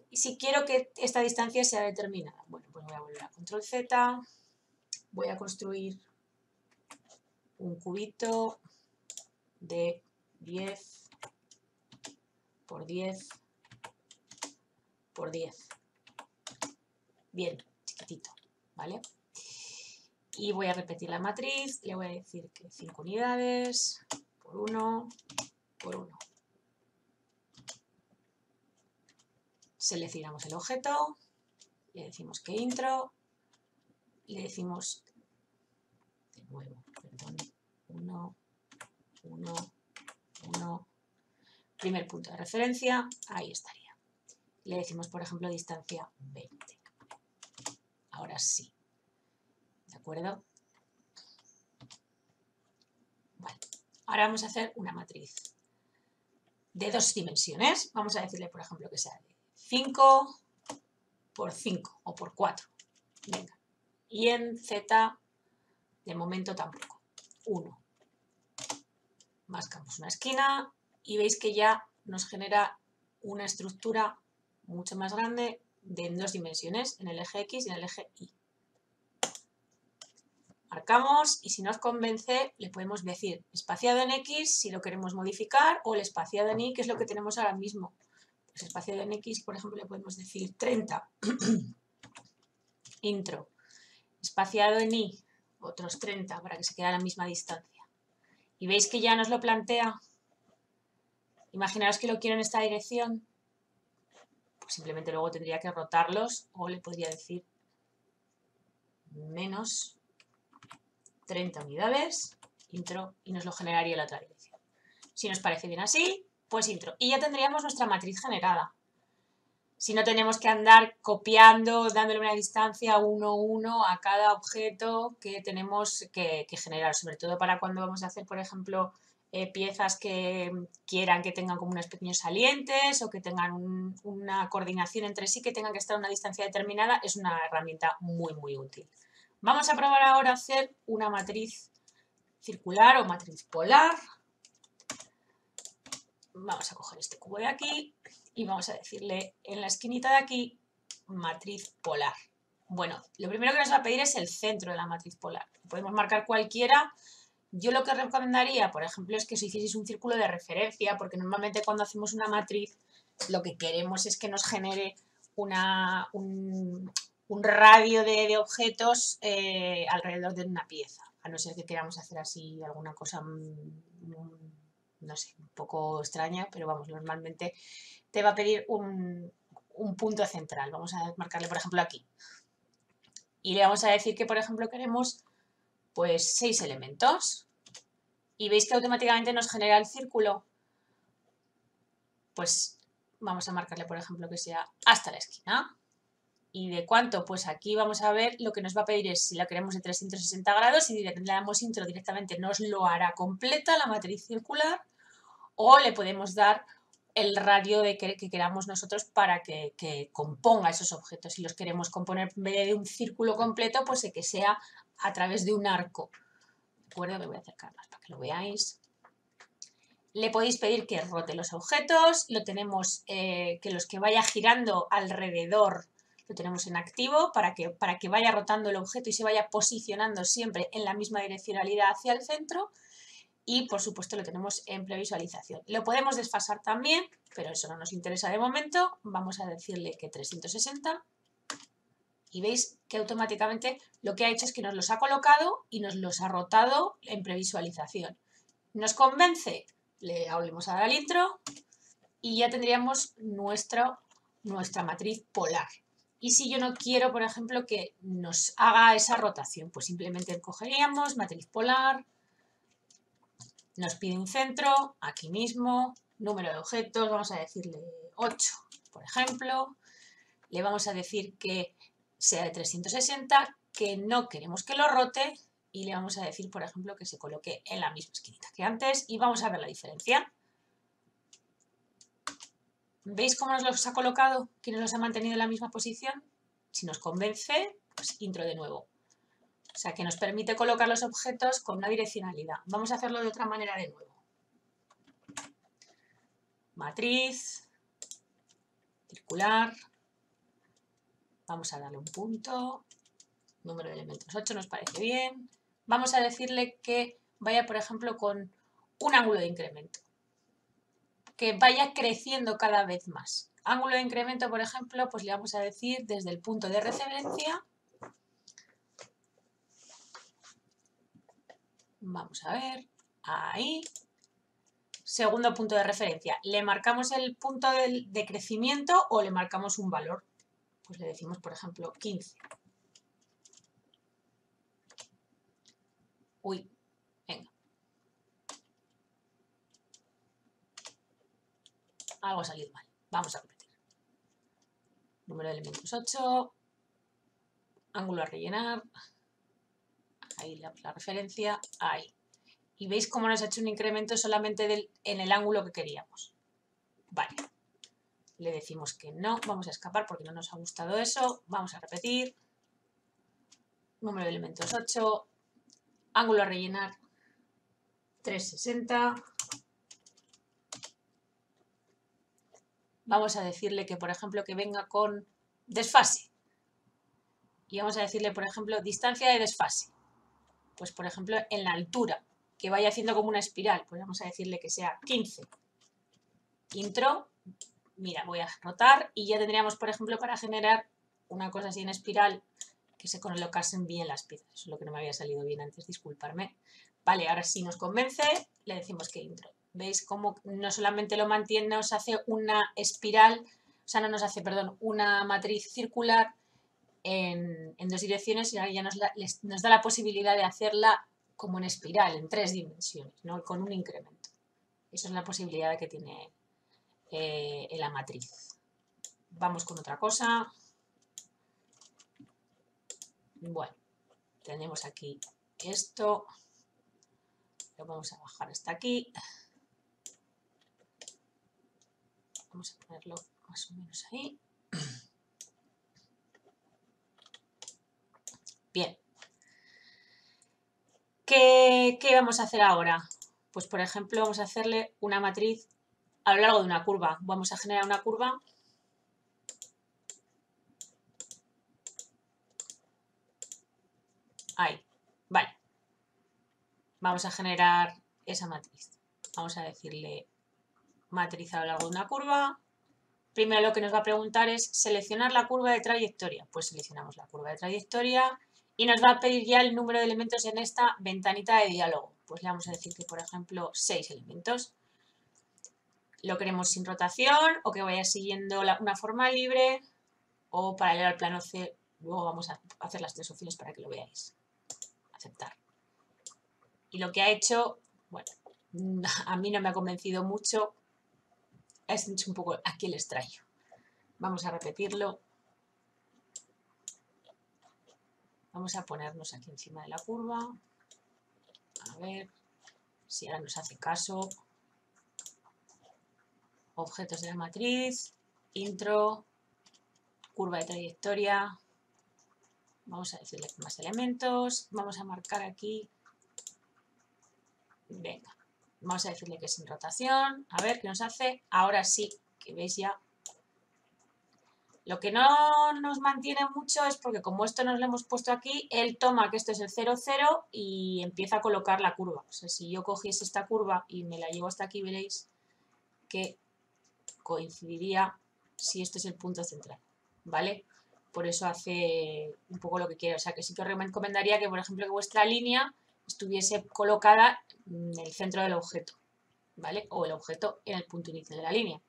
Y si quiero que esta distancia sea determinada, bueno, pues voy a volver a control Z, voy a construir un cubito de 10 por 10 por 10. Bien, chiquitito, ¿vale? Y voy a repetir la matriz, le voy a decir que 5 unidades por 1 por 1. Seleccionamos el objeto, le decimos que intro, le decimos de nuevo, perdón, 1, 1, 1, primer punto de referencia, ahí estaría. Le decimos, por ejemplo, distancia 20. Ahora sí. ¿De acuerdo? Vale. Ahora vamos a hacer una matriz de 2 dimensiones. Vamos a decirle, por ejemplo, que sea de 5 por 5 o por 4. Venga. Y en Z, de momento tampoco. 1. Mascamos una esquina y veis que ya nos genera una estructura mucho más grande en 2 dimensiones, en el eje X y en el eje Y. Marcamos y si nos convence le podemos decir espaciado en X si lo queremos modificar o el espaciado en Y, que es lo que tenemos ahora mismo. Pues espaciado en X, por ejemplo, le podemos decir 30. Intro. Espaciado en Y, otros 30 para que se quede a la misma distancia. Y veis que ya nos lo plantea. Imaginaos que lo quiero en esta dirección. Pues simplemente luego tendría que rotarlos o le podría decir menos 30 unidades, intro, y nos lo generaría en la otra dirección. Si nos parece bien así, pues intro. Y ya tendríamos nuestra matriz generada. Si no tenemos que andar copiando, dándole una distancia 1, 1 a cada objeto que tenemos que generar, sobre todo para cuando vamos a hacer, por ejemplo, piezas que quieran que tengan como unos pequeños salientes o que tengan una coordinación entre sí, que tengan que estar a una distancia determinada, es una herramienta muy, muy útil. Vamos a probar ahora a hacer una matriz circular o matriz polar. Vamos a coger este cubo de aquí y vamos a decirle en la esquinita de aquí matriz polar. Bueno, lo primero que nos va a pedir es el centro de la matriz polar. Podemos marcar cualquiera. Yo lo que recomendaría, por ejemplo, es que os hicieseis un círculo de referencia, porque normalmente cuando hacemos una matriz lo que queremos es que nos genere un radio de objetos alrededor de una pieza, a no ser que queramos hacer así alguna cosa, no sé, un poco extraña, pero vamos, normalmente te va a pedir un punto central. Vamos a marcarle, por ejemplo, aquí. Y le vamos a decir que, por ejemplo, queremos pues 6 elementos. Y veis que automáticamente nos genera el círculo. Pues vamos a marcarle, por ejemplo, que sea hasta la esquina. ¿Y de cuánto? Pues aquí vamos a ver, lo que nos va a pedir es si la queremos de 360 grados y le damos intro directamente nos lo hará completa la matriz circular, o le podemos dar el radio que queramos nosotros para que componga esos objetos. Si los queremos componer en vez de un círculo completo, pues que sea a través de un arco. ¿De acuerdo? Me voy a acercar más para que lo veáis. Le podéis pedir que rote los objetos, lo tenemos que los que vaya girando alrededor lo tenemos en activo para que vaya rotando el objeto y se vaya posicionando siempre en la misma direccionalidad hacia el centro. Y por supuesto lo tenemos en previsualización. Lo podemos desfasar también, pero eso no nos interesa de momento. Vamos a decirle que 360 y veis que automáticamente lo que ha hecho es que nos los ha colocado y nos los ha rotado en previsualización. ¿Nos convence? Le volvemos a dar al intro y ya tendríamos nuestra matriz polar. Y si yo no quiero, por ejemplo, que nos haga esa rotación, pues simplemente cogeríamos matriz polar. Nos pide un centro, aquí mismo, número de objetos, vamos a decirle 8, por ejemplo. Le vamos a decir que sea de 360, que no queremos que lo rote y le vamos a decir, por ejemplo, que se coloque en la misma esquinita que antes y vamos a ver la diferencia. ¿Veis cómo nos los ha colocado? ¿Que nos los ha mantenido en la misma posición? Si nos convence, pues intro de nuevo. O sea, que nos permite colocar los objetos con una direccionalidad. Vamos a hacerlo de otra manera de nuevo. Matriz, circular, vamos a darle un punto, número de elementos 8 nos parece bien. Vamos a decirle que vaya, por ejemplo, con un ángulo de incremento, que vaya creciendo cada vez más. Ángulo de incremento, por ejemplo, pues le vamos a decir desde el punto de referencia. Vamos a ver, ahí. Segundo punto de referencia. ¿Le marcamos el punto de crecimiento o le marcamos un valor? Pues le decimos, por ejemplo, 15. Uy, venga. Algo ha salido mal. Vamos a repetir. Número de elementos 8. Ángulo a rellenar. Ahí la referencia. Ahí. Y veis cómo nos ha hecho un incremento solamente en el ángulo que queríamos. Vale. Le decimos que no. Vamos a escapar porque no nos ha gustado eso. Vamos a repetir. Número de elementos 8. Ángulo a rellenar 360. Vamos a decirle que, por ejemplo, que venga con desfase. Y vamos a decirle, por ejemplo, distancia de desfase. Pues, por ejemplo, en la altura, que vaya haciendo como una espiral, pues vamos a decirle que sea 15. Intro, mira, voy a rotar y ya tendríamos, por ejemplo, para generar una cosa así en espiral, que se colocasen bien las piezas. Eso es lo que no me había salido bien antes, disculparme. Vale, ahora sí nos convence, le decimos que intro. ¿Veis cómo no solamente lo mantiene, nos hace una espiral, o sea, no nos hace, perdón, una matriz circular en 2 direcciones, sino que ya nos da la posibilidad de hacerla como en espiral, en 3 dimensiones, ¿no? Con un incremento. Esa es la posibilidad que tiene en la matriz. Vamos con otra cosa. Bueno, tenemos aquí esto. Lo vamos a bajar hasta aquí. Vamos a ponerlo más o menos ahí. Bien. ¿Qué vamos a hacer ahora? Pues, por ejemplo, vamos a hacerle una matriz a lo largo de una curva. Vamos a generar una curva. Ahí. Vale. Vamos a generar esa matriz. Vamos a decirle matriz a lo largo de una curva. Primero lo que nos va a preguntar es seleccionar la curva de trayectoria. Pues seleccionamos la curva de trayectoria y nos va a pedir ya el número de elementos en esta ventanita de diálogo. Pues le vamos a decir que, por ejemplo, 6 elementos. Lo queremos sin rotación o que vaya siguiendo una forma libre o paralelo al plano C. Luego vamos a hacer las 3 opciones para que lo veáis. Aceptar. Y lo que ha hecho, bueno, a mí no me ha convencido mucho. Es un poco aquí el extraño. Vamos a repetirlo. Vamos a ponernos aquí encima de la curva. A ver si ahora nos hace caso. Objetos de la matriz. Intro. Curva de trayectoria. Vamos a decirle más elementos. Vamos a marcar aquí. Venga. Vamos a decirle que es sin rotación. A ver qué nos hace. Ahora sí, que veis ya. Lo que no nos mantiene mucho es porque como esto nos lo hemos puesto aquí, él toma que esto es el 0, 0 y empieza a colocar la curva. O sea, si yo cogiese esta curva y me la llevo hasta aquí, veréis que coincidiría si este es el punto central, ¿vale? Por eso hace un poco lo que quiere. O sea, que sí que os recomendaría que, por ejemplo, que vuestra línea estuviese colocada en el centro del objeto, ¿vale? O el objeto en el punto inicial de la línea,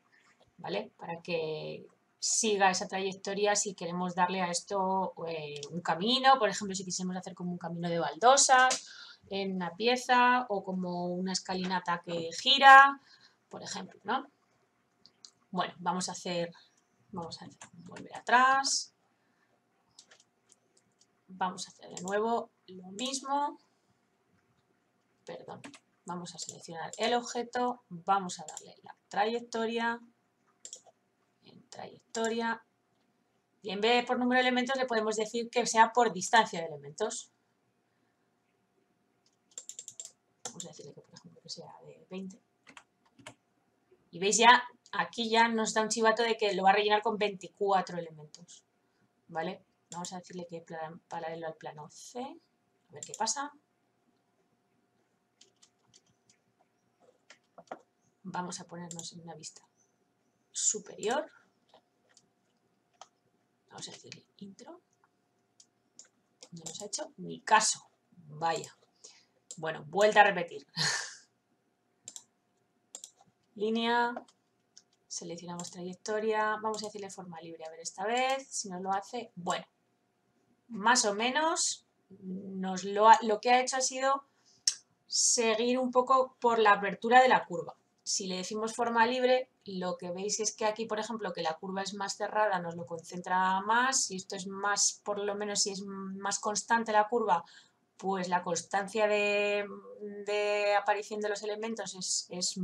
¿vale? Para que siga esa trayectoria si queremos darle a esto un camino, por ejemplo, si quisiéramos hacer como un camino de baldosas en una pieza o como una escalinata que gira, por ejemplo, ¿no? Bueno, vamos a volver atrás, vamos a hacer de nuevo lo mismo, perdón, vamos a seleccionar el objeto, vamos a darle la trayectoria, en trayectoria, y en vez de por número de elementos le podemos decir que sea por distancia de elementos. Vamos a decirle que, por ejemplo, que sea de 20. Y veis ya, aquí ya nos da un chivato de que lo va a rellenar con 24 elementos. ¿Vale? Vamos a decirle que paralelo al plano C. A ver qué pasa. Vamos a ponernos en una vista superior. Vamos a decirle intro. No nos ha hecho ni caso. Vaya. Bueno, vuelta a repetir. Línea. Seleccionamos trayectoria. Vamos a decirle forma libre. A ver esta vez si nos lo hace. Bueno. Más o menos lo que ha hecho ha sido seguir un poco por la apertura de la curva. Si le decimos forma libre, lo que veis es que aquí, por ejemplo, que la curva es más cerrada, nos lo concentra más. Si esto es más, por lo menos si es más constante la curva, pues la constancia de aparición de los elementos es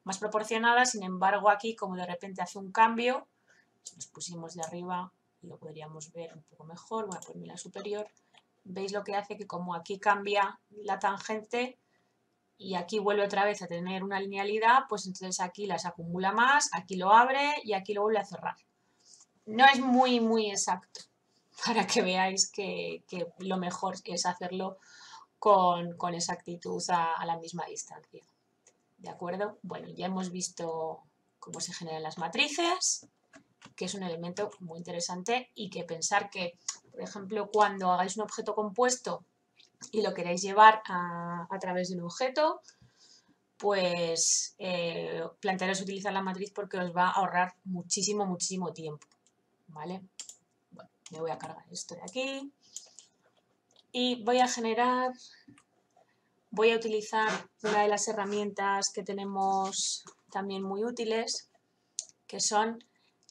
más proporcionada. Sin embargo, aquí, como de repente hace un cambio, si nos pusimos de arriba, lo podríamos ver un poco mejor. Voy a ponerme la superior. Veis lo que hace que como aquí cambia la tangente y aquí vuelve otra vez a tener una linealidad, pues entonces aquí las acumula más, aquí lo abre y aquí lo vuelve a cerrar. no es muy exacto, para que veáis que lo mejor es hacerlo con exactitud a la misma distancia. ¿De acuerdo? Bueno, ya hemos visto cómo se generan las matrices, que es un elemento muy interesante, y que pensar que, por ejemplo, cuando hagáis un objeto compuesto y lo queréis llevar a través de un objeto, pues plantearos utilizar la matriz porque os va a ahorrar muchísimo tiempo, ¿vale? Bueno, me voy a cargar esto de aquí y voy a utilizar una de las herramientas que tenemos también muy útiles, que son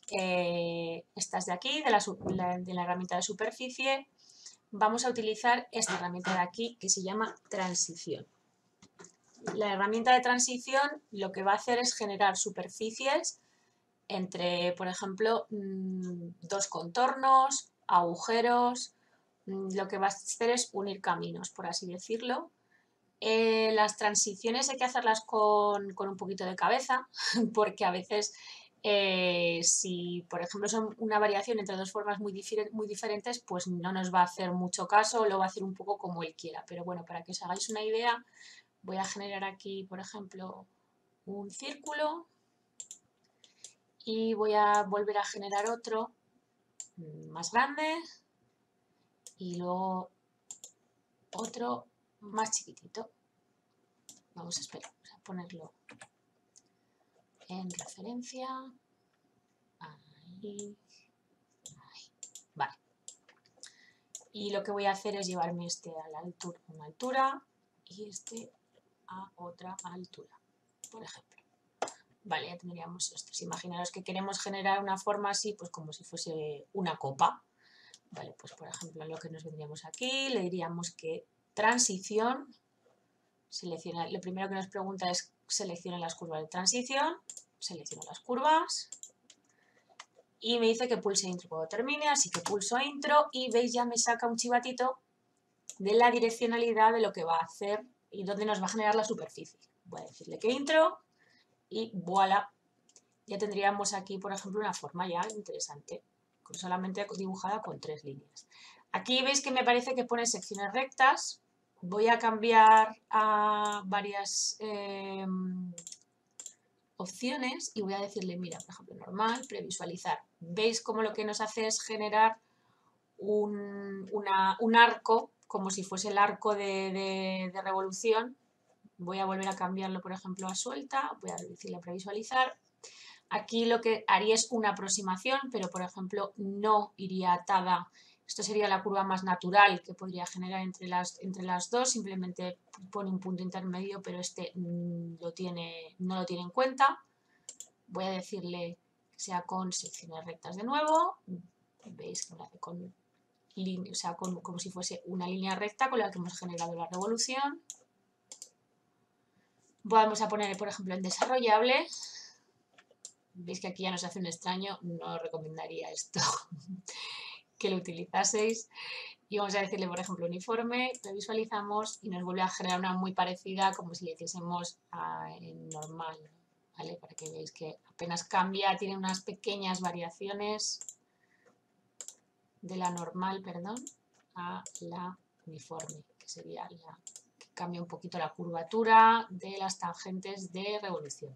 estas de aquí, de la herramienta de superficie. Vamos a utilizar esta herramienta de aquí que se llama transición. La herramienta de transición lo que va a hacer es generar superficies entre, por ejemplo, dos contornos, agujeros. Lo que va a hacer es unir caminos, por así decirlo. Las transiciones hay que hacerlas con un poquito de cabeza, porque a veces si, por ejemplo, son una variación entre dos formas muy diferentes, pues no nos va a hacer mucho caso, lo va a hacer un poco como él quiera. Pero bueno, para que os hagáis una idea, voy a generar aquí, por ejemplo, un círculo y voy a volver a generar otro más grande y luego otro más chiquitito. Vamos a esperar, vamos a ponerlo en referencia. Ahí. Vale. Y lo que voy a hacer es llevarme este a una altura y este a otra altura, por ejemplo. Vale, ya tendríamos estos. Imaginaros que queremos generar una forma así, pues como si fuese una copa. Vale, pues por ejemplo, lo que nos vendríamos aquí, le diríamos que transición, selecciona, lo primero que nos pregunta es selecciona las curvas de transición, selecciono las curvas y me dice que pulse intro cuando termine, así que pulso intro y veis ya me saca un chivatito de la direccionalidad de lo que va a hacer y dónde nos va a generar la superficie. Voy a decirle que intro y voilà, ya tendríamos aquí, por ejemplo, una forma ya interesante, solamente dibujada con 3 líneas. Aquí veis que me parece que pone secciones rectas. Voy a cambiar a varias opciones y voy a decirle, mira, por ejemplo, normal, previsualizar. ¿Veis cómo lo que nos hace es generar un arco, como si fuese el arco de revolución? Voy a volver a cambiarlo, por ejemplo, a suelta, voy a decirle previsualizar. Aquí lo que haría es una aproximación, pero por ejemplo no iría atada. Esto sería la curva más natural que podría generar entre las dos, simplemente pone un punto intermedio, pero este no lo tiene en cuenta. Voy a decirle que sea con secciones rectas de nuevo. Veis que me hace con línea, o sea, como si fuese una línea recta con la que hemos generado la revolución. Vamos a poner, por ejemplo, en desarrollable. Veis que aquí ya nos hace un extraño, no os recomendaría esto que lo utilizaseis. Y vamos a decirle, por ejemplo, uniforme, lo visualizamos y nos vuelve a generar una muy parecida como si le hiciésemos en normal, ¿vale? Para que veáis que apenas cambia, tiene unas pequeñas variaciones de la normal, perdón, a la uniforme, que sería la que cambia un poquito la curvatura de las tangentes de revolución.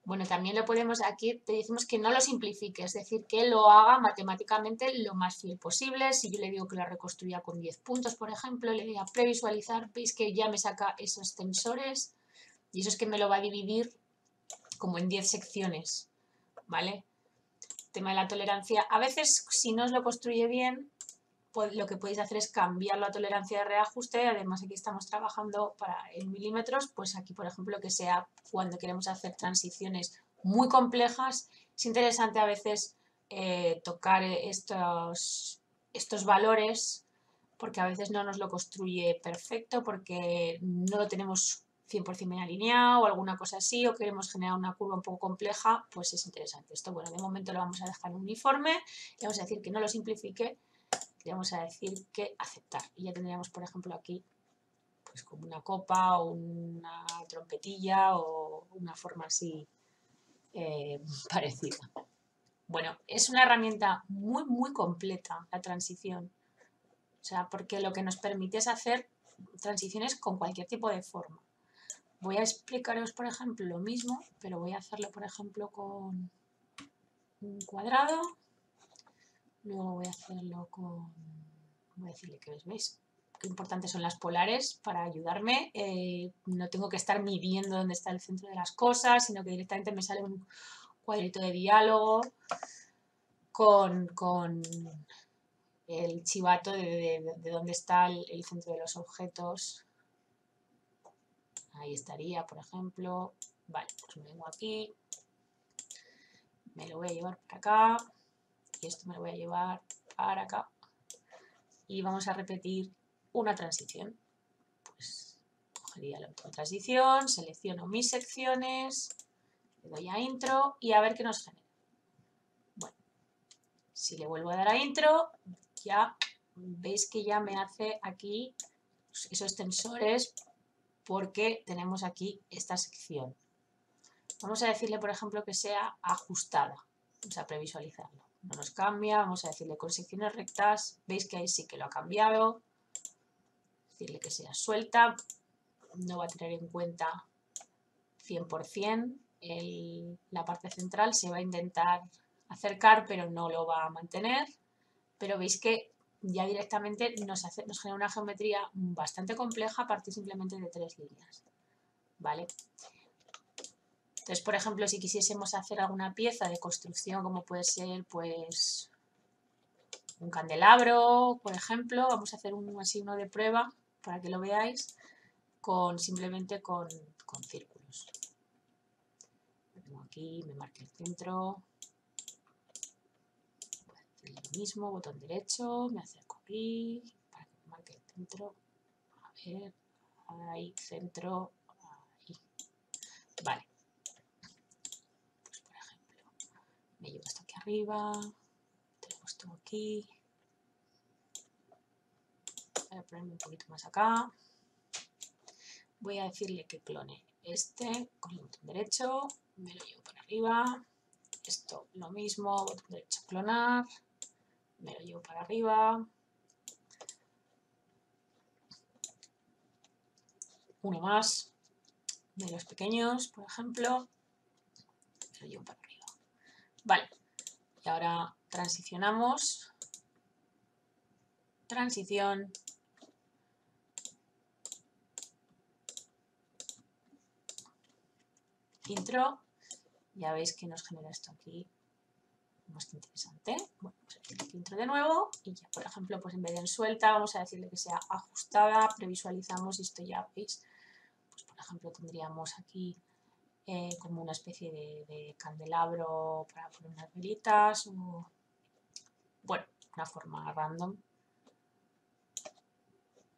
Bueno, también lo podemos, aquí te decimos que no lo simplifique, es decir, que lo haga matemáticamente lo más fiel posible. Si yo le digo que la reconstruya con 10 puntos, por ejemplo, le digo a previsualizar, veis que ya me saca esos tensores y eso es que me lo va a dividir como en 10 secciones, ¿vale? Tema de la tolerancia, a veces si no os lo construye bien, pues lo que podéis hacer es cambiar la tolerancia de reajuste. Además aquí estamos trabajando en milímetros, pues aquí por ejemplo que sea cuando queremos hacer transiciones muy complejas, es interesante a veces tocar estos valores porque a veces no nos lo construye perfecto porque no lo tenemos 100% bien alineado o alguna cosa así, o queremos generar una curva un poco compleja, pues es interesante esto. Bueno, de momento lo vamos a dejar uniforme y vamos a decir que no lo simplifique. Le vamos a decir que aceptar y ya tendríamos, por ejemplo, aquí pues como una copa o una trompetilla o una forma así parecida. Bueno, es una herramienta muy, muy completa la transición. O sea, porque lo que nos permite es hacer transiciones con cualquier tipo de forma. Voy a explicaros, por ejemplo, lo mismo, pero voy a hacerlo, por ejemplo, con un cuadrado. Luego voy a hacerlo con... Voy a decirle que veis qué importantes son las polares para ayudarme. No tengo que estar midiendo dónde está el centro de las cosas, sino que directamente me sale un cuadrito de diálogo con el chivato de dónde está el centro de los objetos. Ahí estaría, por ejemplo. Vale, pues me vengo aquí. Me lo voy a llevar para acá. Y esto me lo voy a llevar para acá. Y vamos a repetir una transición. Pues cogería la otra transición, selecciono mis secciones, le doy a intro y a ver qué nos genera. Bueno, si le vuelvo a dar a intro, ya veis que ya me hace aquí esos tensores porque tenemos aquí esta sección. Vamos a decirle, por ejemplo, que sea ajustada. Vamos a previsualizarlo. No nos cambia, vamos a decirle con secciones rectas. Veis que ahí sí que lo ha cambiado. Decirle que sea suelta. No va a tener en cuenta 100% la parte central. Se va a intentar acercar, pero no lo va a mantener. Pero veis que ya directamente nos genera una geometría bastante compleja a partir simplemente de 3 líneas. ¿Vale? Entonces, por ejemplo, si quisiésemos hacer alguna pieza de construcción, como puede ser, pues, un candelabro, por ejemplo, vamos a hacer así uno de prueba para que lo veáis, simplemente con círculos. Lo tengo aquí, me marco el centro, voy a hacer lo mismo, botón derecho, me acerco aquí para que me marque el centro. A ver, ahí, centro, ahí. Vale. Me llevo esto aquí arriba, tengo esto aquí, voy a ponerme un poquito más acá, voy a decirle que clone este con el botón derecho, me lo llevo para arriba, esto lo mismo, botón derecho clonar, me lo llevo para arriba, uno más de los pequeños, por ejemplo, me lo llevo para arriba. Vale, y ahora transicionamos, transición, intro, ya veis que nos genera esto aquí, más que interesante. Bueno, pues aquí intro de nuevo y ya, por ejemplo, pues en vez de en suelta, vamos a decirle que sea ajustada, previsualizamos y esto ya veis, pues por ejemplo tendríamos aquí como una especie de candelabro para poner unas velitas o, bueno, una forma random.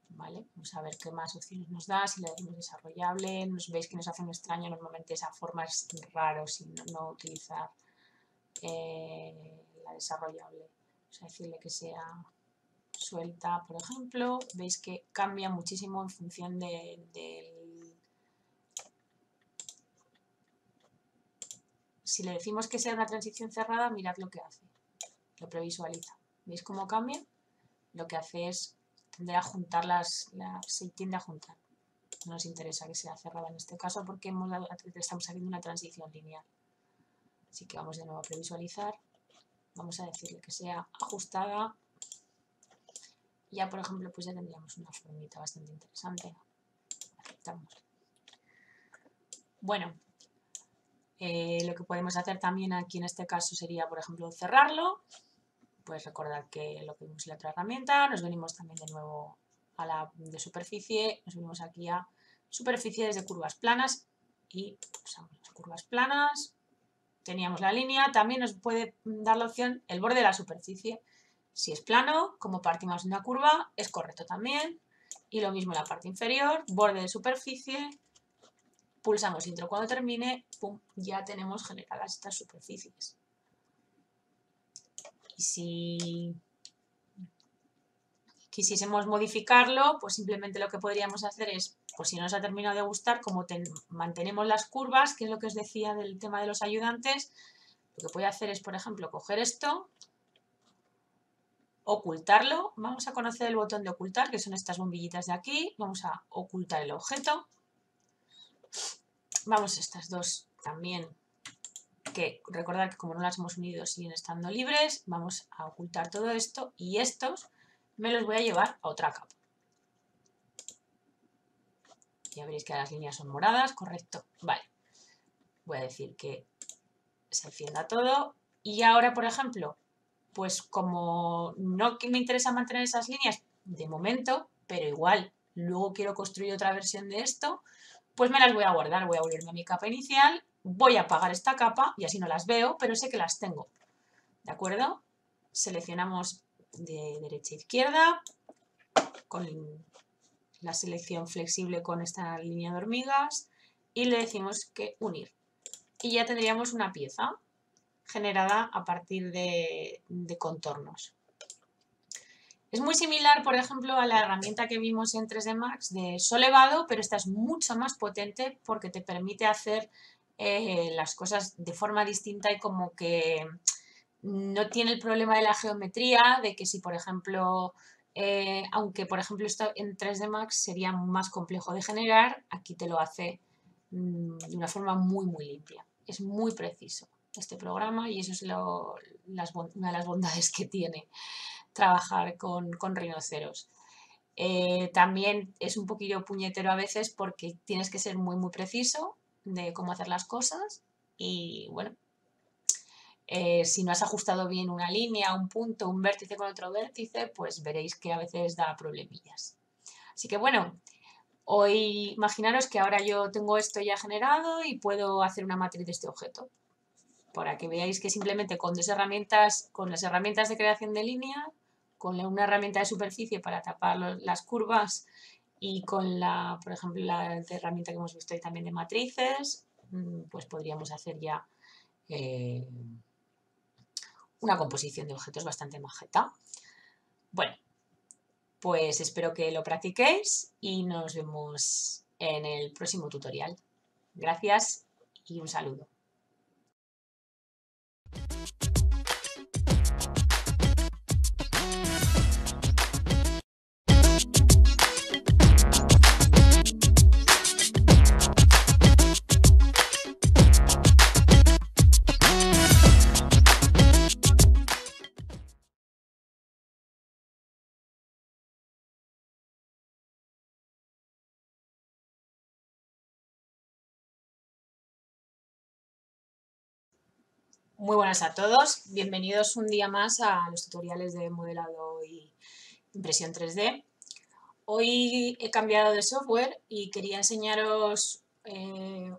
¿Vale? Vamos a ver qué más opciones nos da, si le decimos desarrollable, veis que nos hace un extraño, normalmente esa forma es raro si no utilizar la desarrollable. Vamos a decirle que sea suelta, por ejemplo. Veis que cambia muchísimo en función del... Si le decimos que sea una transición cerrada, mirad lo que hace. Lo previsualiza. ¿Veis cómo cambia? Lo que hace es tender a juntar se tiende a juntar. No nos interesa que sea cerrada en este caso porque estamos haciendo una transición lineal. Así que vamos de nuevo a previsualizar. Vamos a decirle que sea ajustada. Ya, por ejemplo, pues ya tendríamos una formita bastante interesante. Aceptamos. Bueno, lo que podemos hacer también aquí en este caso sería, por ejemplo, cerrarlo. Pues recordad que lo que vimos en la otra herramienta. Nos venimos también de nuevo a la de superficie. Nos venimos aquí a superficies de curvas planas y usamos las curvas planas. Teníamos la línea. También nos puede dar la opción el borde de la superficie. Si es plano, como partimos de una curva, es correcto también. Y lo mismo en la parte inferior, borde de superficie. Pulsamos intro cuando termine, pum, ya tenemos generadas estas superficies. Y si quisiésemos modificarlo, pues simplemente lo que podríamos hacer es, pues si no nos ha terminado de gustar, como mantenemos las curvas, que es lo que os decía del tema de los ayudantes, Lo que voy a hacer es, por ejemplo, coger esto, ocultarlo. Vamos a conocer el botón de ocultar, que son estas bombillitas de aquí. Vamos a ocultar el objeto. Vamos a estas dos también, que recordad que como no las hemos unido siguen estando libres. Vamos a ocultar todo esto y estos me los voy a llevar a otra capa. Ya veréis que las líneas son moradas, correcto. Vale. Voy a decir que se encienda todo. Y ahora, por ejemplo, pues como no me interesa mantener esas líneas de momento, pero igual luego quiero construir otra versión de esto, pues me las voy a guardar. Voy a volverme a mi capa inicial, voy a apagar esta capa y así no las veo, pero sé que las tengo. ¿De acuerdo? Seleccionamos de derecha a izquierda con la selección flexible con esta línea de hormigas y le decimos que unir. Y ya tendríamos una pieza generada a partir de contornos. Es muy similar, por ejemplo, a la herramienta que vimos en 3D Max de solevado, pero esta es mucho más potente porque te permite hacer las cosas de forma distinta y como que no tiene el problema de la geometría, de que si, por ejemplo, aunque por ejemplo esto en 3D Max sería más complejo de generar, aquí te lo hace de una forma muy limpia. Es muy preciso este programa y eso es una de las bondades que tiene trabajar con rinoceros. También es un poquillo puñetero a veces porque tienes que ser muy preciso de cómo hacer las cosas y bueno, si no has ajustado bien una línea, un punto, un vértice con otro vértice, pues veréis que a veces da problemillas. Así que bueno, hoy imaginaros que ahora yo tengo esto ya generado y puedo hacer una matriz de este objeto. Para que veáis que simplemente con dos herramientas, con las herramientas de creación de línea, con una herramienta de superficie para tapar las curvas y con la, por ejemplo, la herramienta que hemos visto ahí también de matrices, pues podríamos hacer ya una composición de objetos bastante majeta. Bueno, pues espero que lo practiquéis y nos vemos en el próximo tutorial. Gracias y un saludo. Muy buenas a todos, bienvenidos un día más a los tutoriales de modelado y impresión 3D. Hoy he cambiado de software y quería enseñaros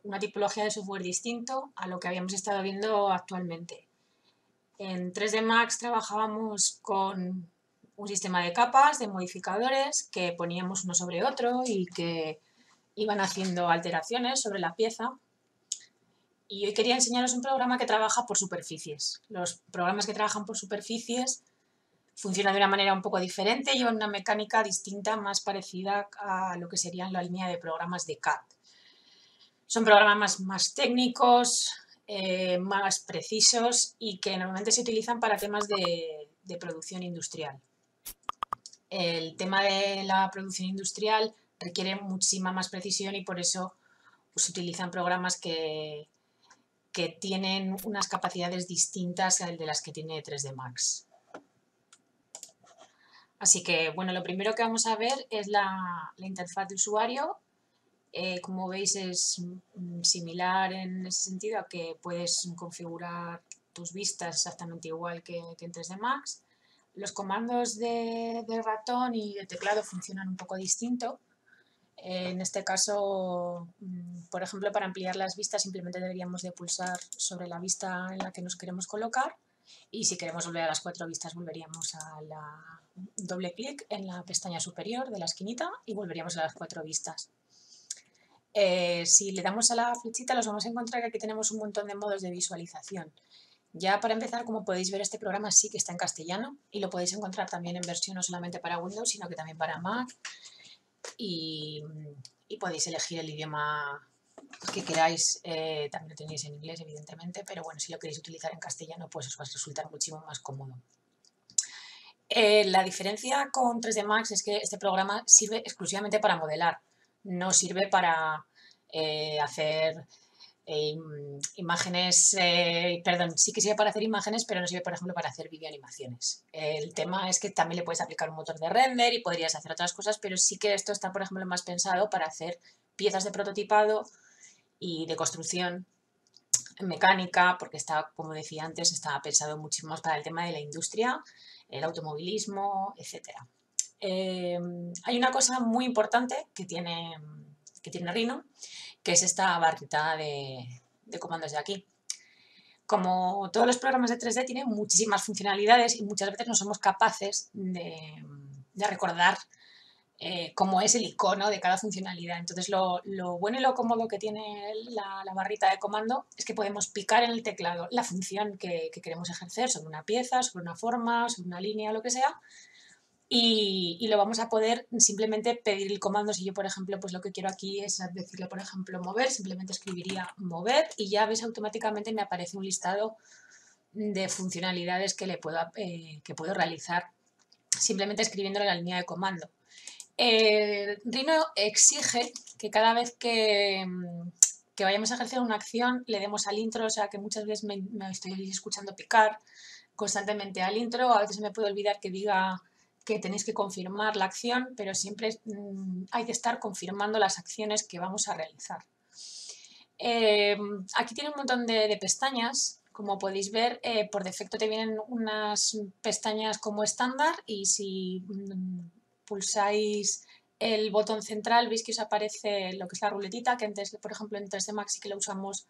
una tipología de software distinto a lo que habíamos estado viendo actualmente. En 3D Max trabajábamos con un sistema de capas, de modificadores que poníamos uno sobre otro y que iban haciendo alteraciones sobre la pieza. Y hoy quería enseñaros un programa que trabaja por superficies. Los programas que trabajan por superficies funcionan de una manera un poco diferente, llevan una mecánica distinta, más parecida a lo que serían la línea de programas de CAD. Son programas más técnicos, más precisos y que normalmente se utilizan para temas de producción industrial. El tema de la producción industrial requiere muchísima más precisión y por eso se utilizan programas que tienen unas capacidades distintas de las que tiene 3D Max. Así que, bueno, lo primero que vamos a ver es la interfaz de usuario. Como veis es similar en ese sentido a que puedes configurar tus vistas exactamente igual que en 3D Max. Los comandos de ratón y de teclado funcionan un poco distinto. En este caso, por ejemplo, para ampliar las vistas simplemente deberíamos de pulsar sobre la vista en la que nos queremos colocar y si queremos volver a las 4 vistas volveríamos a la doble clic en la pestaña superior de la esquinita y volveríamos a las 4 vistas. Si le damos a la flechita nos vamos a encontrar que aquí tenemos un montón de modos de visualización. Ya para empezar, como podéis ver, este programa sí que está en castellano y lo podéis encontrar también en versión no solamente para Windows, sino que también para Mac. Y podéis elegir el idioma que queráis, también lo tenéis en inglés evidentemente, pero bueno, si lo queréis utilizar en castellano pues os va a resultar muchísimo más cómodo. La diferencia con 3D Max es que este programa sirve exclusivamente para modelar, no sirve para hacer imágenes, perdón, sí que sirve para hacer imágenes, pero no sirve, por ejemplo, para hacer videoanimaciones. El tema es que también le puedes aplicar un motor de render y podrías hacer otras cosas, pero sí que esto está, por ejemplo, más pensado para hacer piezas de prototipado y de construcción mecánica, porque está, como decía antes, está pensado muchísimo más para el tema de la industria, el automovilismo, etc. Hay una cosa muy importante que tiene Rhino, que es esta barrita de comandos de aquí. Como todos los programas de 3D tienen muchísimas funcionalidades y muchas veces no somos capaces de recordar cómo es el icono de cada funcionalidad. Entonces lo bueno y lo cómodo que tiene la barrita de comando es que podemos picar en el teclado la función que queremos ejercer sobre una pieza, sobre una forma, sobre una línea, lo que sea, y lo vamos a poder simplemente pedir el comando. Si yo, por ejemplo, pues lo que quiero aquí es decirle, por ejemplo, mover, simplemente escribiría mover y ya ves, automáticamente me aparece un listado de funcionalidades que puedo realizar simplemente escribiéndole la línea de comando. Rhino exige que cada vez que vayamos a ejercer una acción le demos al intro, o sea que muchas veces me estoy escuchando picar constantemente al intro, a veces me puedo olvidar que diga que tenéis que confirmar la acción, pero siempre hay que estar confirmando las acciones que vamos a realizar. Aquí tiene un montón de pestañas. Como podéis ver, por defecto te vienen unas pestañas como estándar y si pulsáis el botón central veis que os aparece lo que es la ruletita, que antes, por ejemplo, en 3D Max sí que lo usamos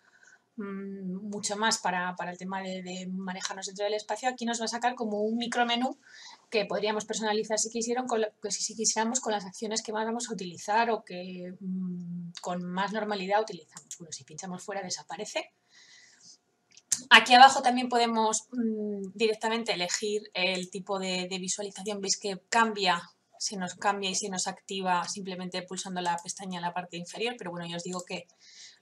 mucho más para el tema de manejarnos dentro del espacio. Aquí nos va a sacar como un micromenú que podríamos personalizar si quisiéramos con las acciones que vamos a utilizar o que con más normalidad utilizamos. Bueno, si pinchamos fuera desaparece. Aquí abajo también podemos directamente elegir el tipo de visualización. Veis que se nos cambia y se nos activa simplemente pulsando la pestaña en la parte inferior, pero bueno, ya os digo que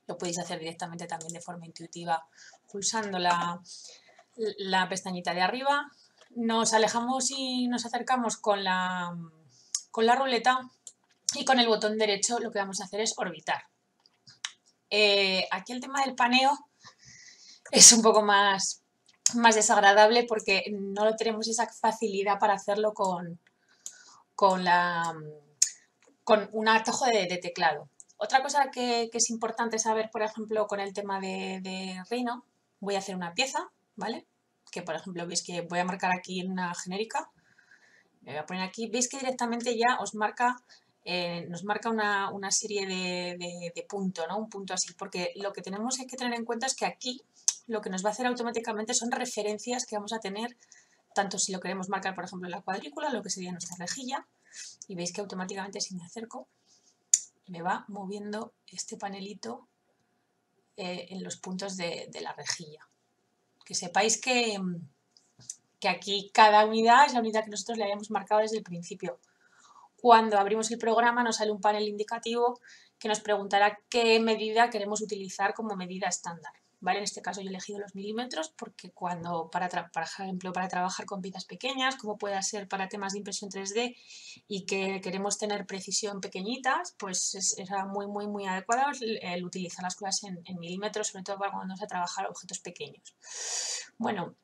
lo podéis hacer directamente también de forma intuitiva pulsando la pestañita de arriba. Nos alejamos y nos acercamos con la ruleta y con el botón derecho lo que vamos a hacer es orbitar. Aquí el tema del paneo es un poco más desagradable porque no tenemos esa facilidad para hacerlo con un atajo de teclado. Otra cosa que es importante saber, por ejemplo, con el tema de Rhino, voy a hacer una pieza, ¿vale? Que, por ejemplo, veis que voy a marcar aquí en una genérica, me voy a poner aquí, veis que directamente ya nos marca una serie de punto, ¿no? Un punto así, porque lo que tenemos que tener en cuenta es que aquí lo que nos va a hacer automáticamente son referencias que vamos a tener, tanto si lo queremos marcar, por ejemplo, en la cuadrícula, lo que sería nuestra rejilla, y veis que automáticamente si me acerco me va moviendo este panelito en los puntos de la rejilla. Que sepáis que aquí cada unidad es la unidad que nosotros le habíamos marcado desde el principio. Cuando abrimos el programa nos sale un panel indicativo que nos preguntará qué medida queremos utilizar como medida estándar. ¿Vale? En este caso yo he elegido los milímetros porque por ejemplo, para trabajar con piezas pequeñas, como pueda ser para temas de impresión 3D y que queremos tener precisión pequeñitas, pues era muy adecuado el utilizar las cosas en milímetros, sobre todo para cuando vamos a trabajar objetos pequeños. Bueno,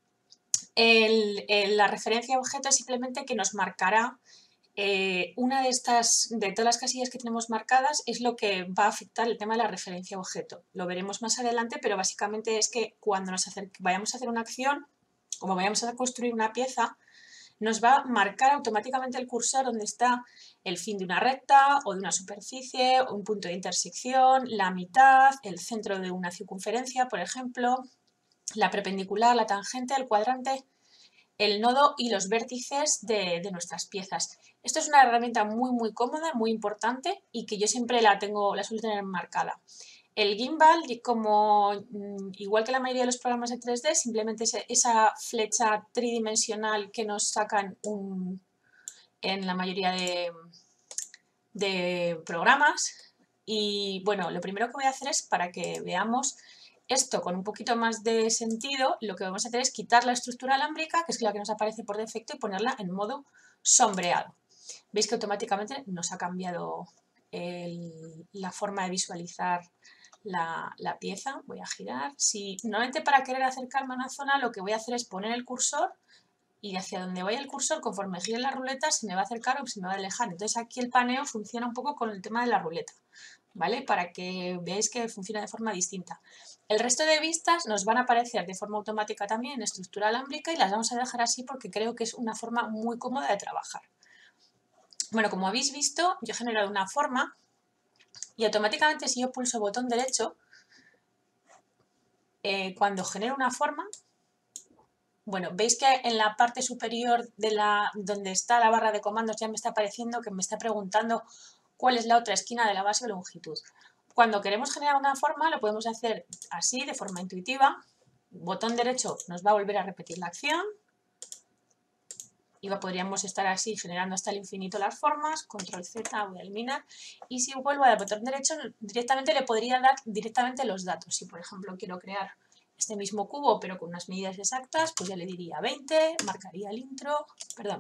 la referencia a objeto es simplemente que nos marcará una de todas las casillas que tenemos marcadas es lo que va a afectar el tema de la referencia a objeto. Lo veremos más adelante, pero básicamente es que cuando vayamos a hacer una acción, como vayamos a construir una pieza, nos va a marcar automáticamente el cursor donde está el fin de una recta o de una superficie, un punto de intersección, la mitad, el centro de una circunferencia, por ejemplo, la perpendicular, la tangente, el cuadrante, el nodo y los vértices de nuestras piezas. Esto es una herramienta muy cómoda, muy importante y que yo siempre la suelo tener marcada. El gimbal, igual que la mayoría de los programas de 3D, simplemente es esa flecha tridimensional que nos sacan en la mayoría de programas Y bueno, lo primero que voy a hacer es, para que veamos esto con un poquito más de sentido, lo que vamos a hacer es quitar la estructura alámbrica, que es la que nos aparece por defecto, y ponerla en modo sombreado. Veis que automáticamente nos ha cambiado la forma de visualizar la pieza. Voy a girar. Normalmente para querer acercarme a una zona lo que voy a hacer es poner el cursor y hacia donde vaya el cursor, conforme gire la ruleta, se me va a acercar o se me va a alejar. Entonces aquí el paneo funciona un poco con el tema de la ruleta, ¿vale? Para que veáis que funciona de forma distinta. El resto de vistas nos van a aparecer de forma automática también en estructura alámbrica y las vamos a dejar así porque creo que es una forma muy cómoda de trabajar. Bueno, como habéis visto, yo he generado una forma y automáticamente si yo pulso botón derecho, cuando genero una forma, bueno, veis que en la parte superior de donde está la barra de comandos ya me está apareciendo que me está preguntando cuál es la otra esquina de la base o longitud. Cuando queremos generar una forma lo podemos hacer así, de forma intuitiva. Botón derecho nos va a volver a repetir la acción. Y podríamos estar así generando hasta el infinito las formas. Control Z, voy a eliminar. Y si vuelvo al botón derecho, directamente le podría dar directamente los datos. Si por ejemplo quiero crear este mismo cubo pero con unas medidas exactas, pues ya le diría 20, marcaría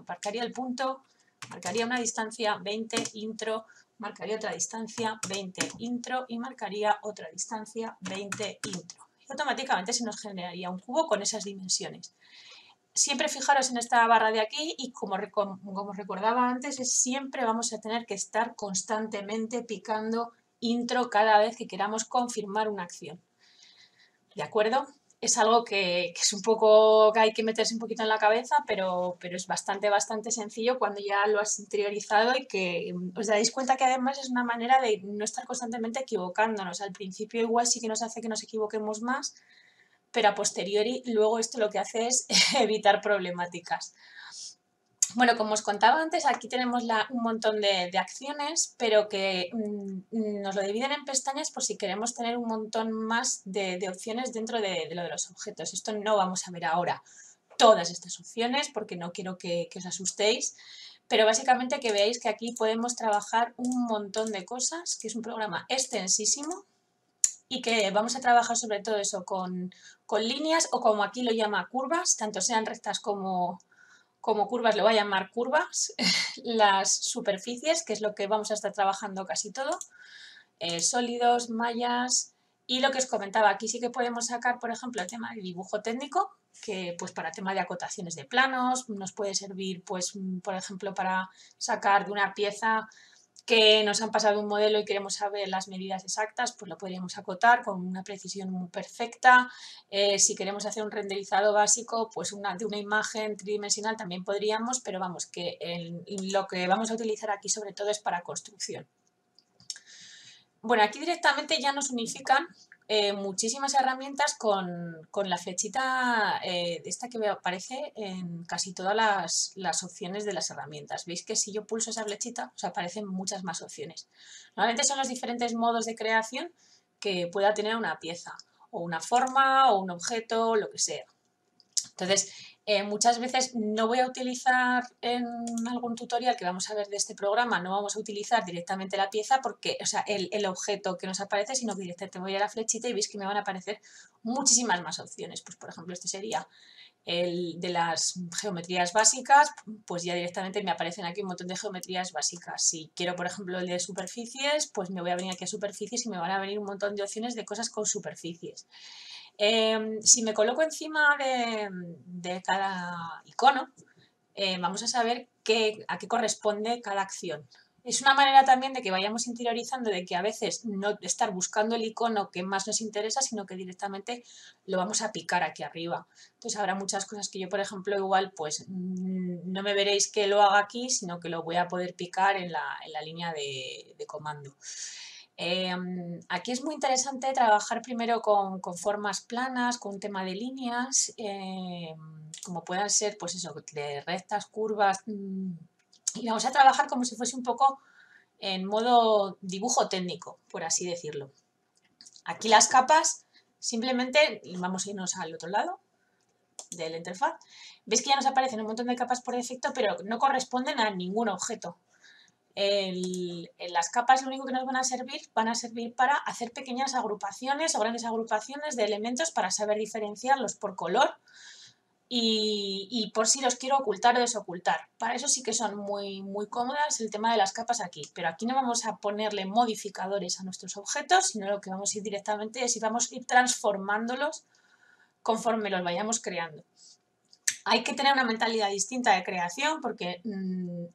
marcaría el punto, marcaría una distancia 20, intro, marcaría otra distancia 20, intro y marcaría otra distancia 20, intro. Y automáticamente se nos generaría un cubo con esas dimensiones. Siempre fijaros en esta barra de aquí y como recordaba antes, siempre vamos a tener que estar constantemente picando intro cada vez que queramos confirmar una acción. ¿De acuerdo? Es algo que es un poco, que hay que meterse un poquito en la cabeza, pero es bastante sencillo cuando ya lo has interiorizado y que os dais cuenta que además es una manera de no estar constantemente equivocándonos. Al principio igual sí que nos hace que nos equivoquemos más, pero a posteriori luego esto lo que hace es evitar problemáticas. Bueno, como os contaba antes, aquí tenemos un montón de acciones, pero que nos lo dividen en pestañas por si queremos tener un montón más de opciones dentro de lo de los objetos. Esto no vamos a ver ahora todas estas opciones porque no quiero que os asustéis, pero básicamente que veáis que aquí podemos trabajar un montón de cosas, que es un programa extensísimo y que vamos a trabajar sobre todo eso con líneas o como aquí lo llama curvas, tanto sean rectas como curvas, le voy a llamar curvas, las superficies, que es lo que vamos a estar trabajando casi todo, sólidos, mallas y lo que os comentaba, aquí sí que podemos sacar, por ejemplo, el tema de dibujo técnico, que pues para tema de acotaciones de planos, nos puede servir, pues, por ejemplo, para sacar de una pieza que nos han pasado un modelo y queremos saber las medidas exactas, pues lo podríamos acotar con una precisión muy perfecta. Si queremos hacer un renderizado básico, pues de una imagen tridimensional también podríamos, pero vamos, que lo que vamos a utilizar aquí sobre todo es para construcción. Bueno, aquí directamente ya nos unifican muchísimas herramientas con la flechita esta que aparece en casi todas las opciones de las herramientas. Veis que si yo pulso esa flechita, os aparecen muchas más opciones. Normalmente son los diferentes modos de creación que pueda tener una pieza, o una forma, o un objeto, lo que sea. Entonces, muchas veces no voy a utilizar en algún tutorial que vamos a ver de este programa, no vamos a utilizar directamente la pieza, porque, o sea, el objeto que nos aparece, sino que directamente voy a la flechita y veis que me van a aparecer muchísimas más opciones. Pues, por ejemplo, este sería el de las geometrías básicas, pues ya directamente me aparecen aquí un montón de geometrías básicas. Si quiero, por ejemplo, el de superficies, pues me voy a venir aquí a superficies y me van a venir un montón de opciones de cosas con superficies. Si me coloco encima de cada icono, vamos a saber a qué corresponde cada acción. Es una manera también de que vayamos interiorizando de que a veces no estar buscando el icono que más nos interesa, sino que directamente lo vamos a picar aquí arriba. Entonces habrá muchas cosas que yo, por ejemplo, igual pues no me veréis que lo haga aquí, sino que lo voy a poder picar en la línea de comando. Aquí es muy interesante trabajar primero con formas planas, con un tema de líneas, como puedan ser, pues eso, de rectas, curvas, y vamos a trabajar como si fuese un poco en modo dibujo técnico, por así decirlo. Aquí las capas, simplemente, vamos a irnos al otro lado de la interfaz, veis que ya nos aparecen un montón de capas por defecto, pero no corresponden a ningún objeto. Las capas lo único que nos van a servir para hacer pequeñas agrupaciones o grandes agrupaciones de elementos para saber diferenciarlos por color y por si los quiero ocultar o desocultar. Para eso sí que son muy, muy cómodas el tema de las capas aquí, pero aquí no vamos a ponerle modificadores a nuestros objetos, sino lo que vamos a ir directamente es vamos a ir transformándolos conforme los vayamos creando. Hay que tener una mentalidad distinta de creación porque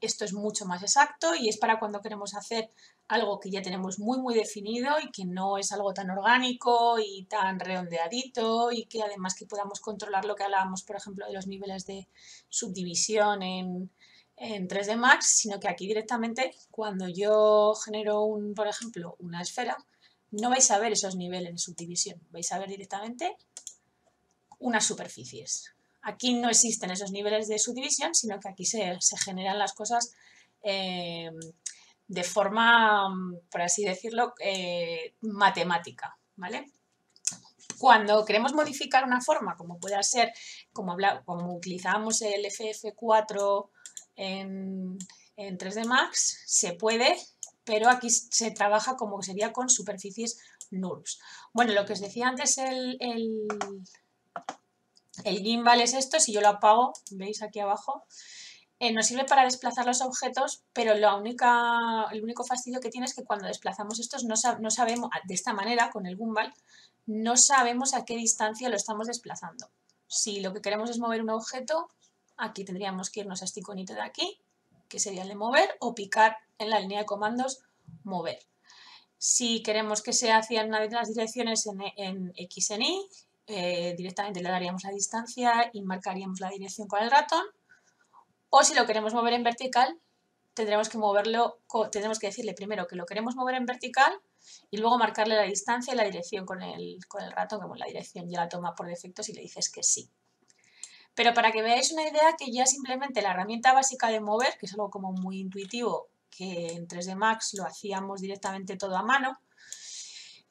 esto es mucho más exacto y es para cuando queremos hacer algo que ya tenemos muy muy definido y que no es algo tan orgánico y tan redondeadito y que además que podamos controlar lo que hablábamos, por ejemplo, de los niveles de subdivisión en 3D Max, sino que aquí directamente cuando yo genero, por ejemplo, una esfera, no vais a ver esos niveles de subdivisión, vais a ver directamente unas superficies. Aquí no existen esos niveles de subdivisión, sino que aquí se generan las cosas de forma, por así decirlo, matemática, ¿vale? Cuando queremos modificar una forma, como pueda ser, como utilizábamos el FF4 en 3D Max, se puede, pero aquí se trabaja como sería con superficies NURBS. Bueno, lo que os decía antes, el gimbal es esto, si yo lo apago, veis aquí abajo, nos sirve para desplazar los objetos, pero el único fastidio que tiene es que cuando desplazamos estos no sabemos, de esta manera, con el gimbal, no sabemos a qué distancia lo estamos desplazando. Si lo que queremos es mover un objeto, aquí tendríamos que irnos a este iconito de aquí, que sería el de mover, o picar en la línea de comandos mover. Si queremos que sea hacia una de las direcciones en X en Y, directamente le daríamos la distancia y marcaríamos la dirección con el ratón. O si lo queremos mover en vertical, tendremos que decirle primero que lo queremos mover en vertical y luego marcarle la distancia y la dirección con el ratón, como la dirección ya la toma por defecto si le dices que sí. Pero para que veáis una idea que ya simplemente la herramienta básica de mover, que es algo como muy intuitivo, que en 3D Max lo hacíamos directamente todo a mano,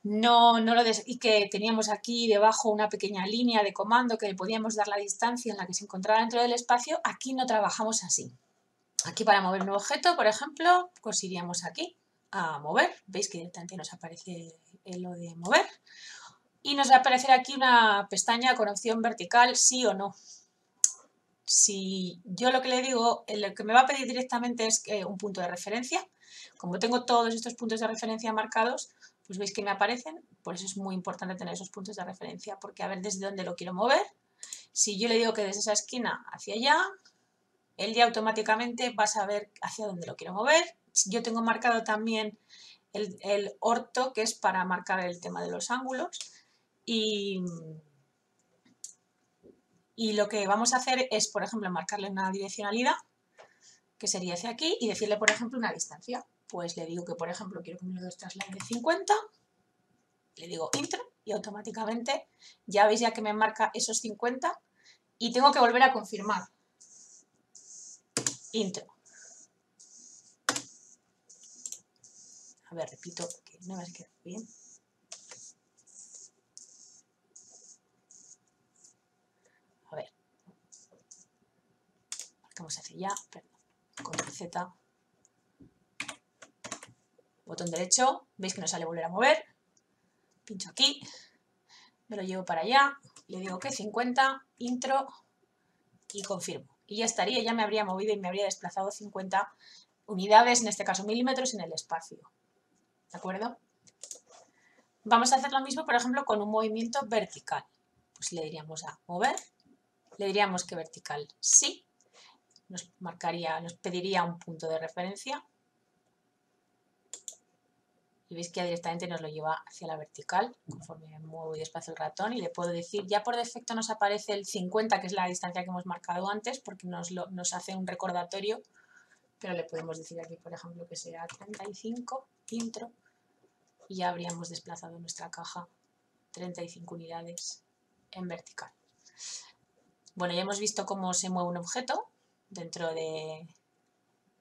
y que teníamos aquí debajo una pequeña línea de comando que le podíamos dar la distancia en la que se encontraba dentro del espacio, aquí no trabajamos así. Aquí para mover un objeto, por ejemplo, pues iríamos aquí a mover, veis que directamente nos aparece lo de mover y nos va a aparecer aquí una pestaña con opción vertical sí o no. Si yo lo que le digo, lo que me va a pedir directamente es un punto de referencia. Como tengo todos estos puntos de referencia marcados, pues veis que me aparecen, por eso es muy importante tener esos puntos de referencia, porque a ver desde dónde lo quiero mover. Si yo le digo que desde esa esquina hacia allá, él ya automáticamente va a saber hacia dónde lo quiero mover. Yo tengo marcado también el orto, que es para marcar el tema de los ángulos, y lo que vamos a hacer es, por ejemplo, marcarle una direccionalidad, que sería hacia aquí, y decirle, por ejemplo, una distancia. Pues le digo que, por ejemplo, quiero que me lo traslade de 50, le digo intro, y automáticamente ya veis ya que me marca esos 50, y tengo que volver a confirmar. Intro. A ver, repito, que no me queda bien. A ver. Marcamos hacia allá, perdón. Control Z. Botón derecho, veis que nos sale volver a mover. Pincho aquí, me lo llevo para allá, le digo que 50, intro y confirmo. Y ya estaría, ya me habría movido y me habría desplazado 50 unidades, en este caso milímetros, en el espacio. ¿De acuerdo? Vamos a hacer lo mismo, por ejemplo, con un movimiento vertical. Pues le diríamos a mover, le diríamos que vertical sí, nos pediría un punto de referencia. Y veis que ya directamente nos lo lleva hacia la vertical, conforme muevo y desplazo el ratón, y le puedo decir, ya por defecto nos aparece el 50, que es la distancia que hemos marcado antes, porque nos hace un recordatorio, pero le podemos decir aquí, por ejemplo, que será 35, intro, y ya habríamos desplazado nuestra caja 35 unidades en vertical. Bueno, ya hemos visto cómo se mueve un objeto dentro de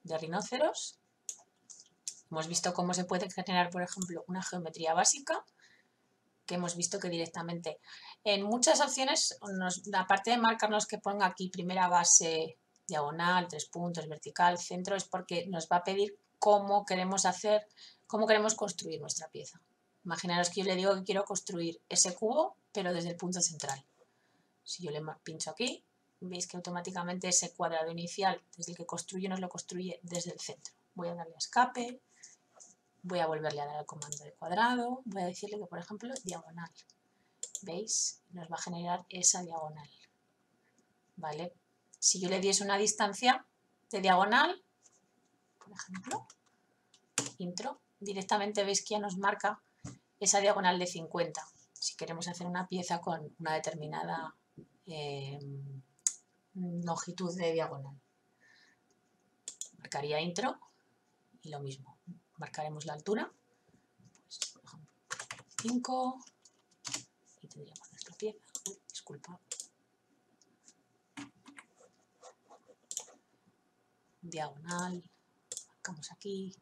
Rhinoceros. Hemos visto cómo se puede generar, por ejemplo, una geometría básica, que hemos visto que directamente en muchas opciones, aparte de marcarnos que ponga aquí primera base, diagonal, 3 puntos, vertical, centro, es porque nos va a pedir cómo queremos construir nuestra pieza. Imaginaros que yo le digo que quiero construir ese cubo, pero desde el punto central. Si yo le pincho aquí, veis que automáticamente ese cuadrado inicial desde el que construyo nos lo construye desde el centro. Voy a darle a escape, voy a volverle a dar al comando de cuadrado, voy a decirle que, por ejemplo, diagonal. ¿Veis? Nos va a generar esa diagonal. ¿Vale? Si yo le diese una distancia de diagonal, por ejemplo, intro, directamente veis que ya nos marca esa diagonal de 50. Si queremos hacer una pieza con una determinada longitud de diagonal. Marcaría intro y lo mismo. Marcaremos la altura, pues, por ejemplo, 5 y tendríamos nuestra pieza. Disculpa. Diagonal, marcamos aquí,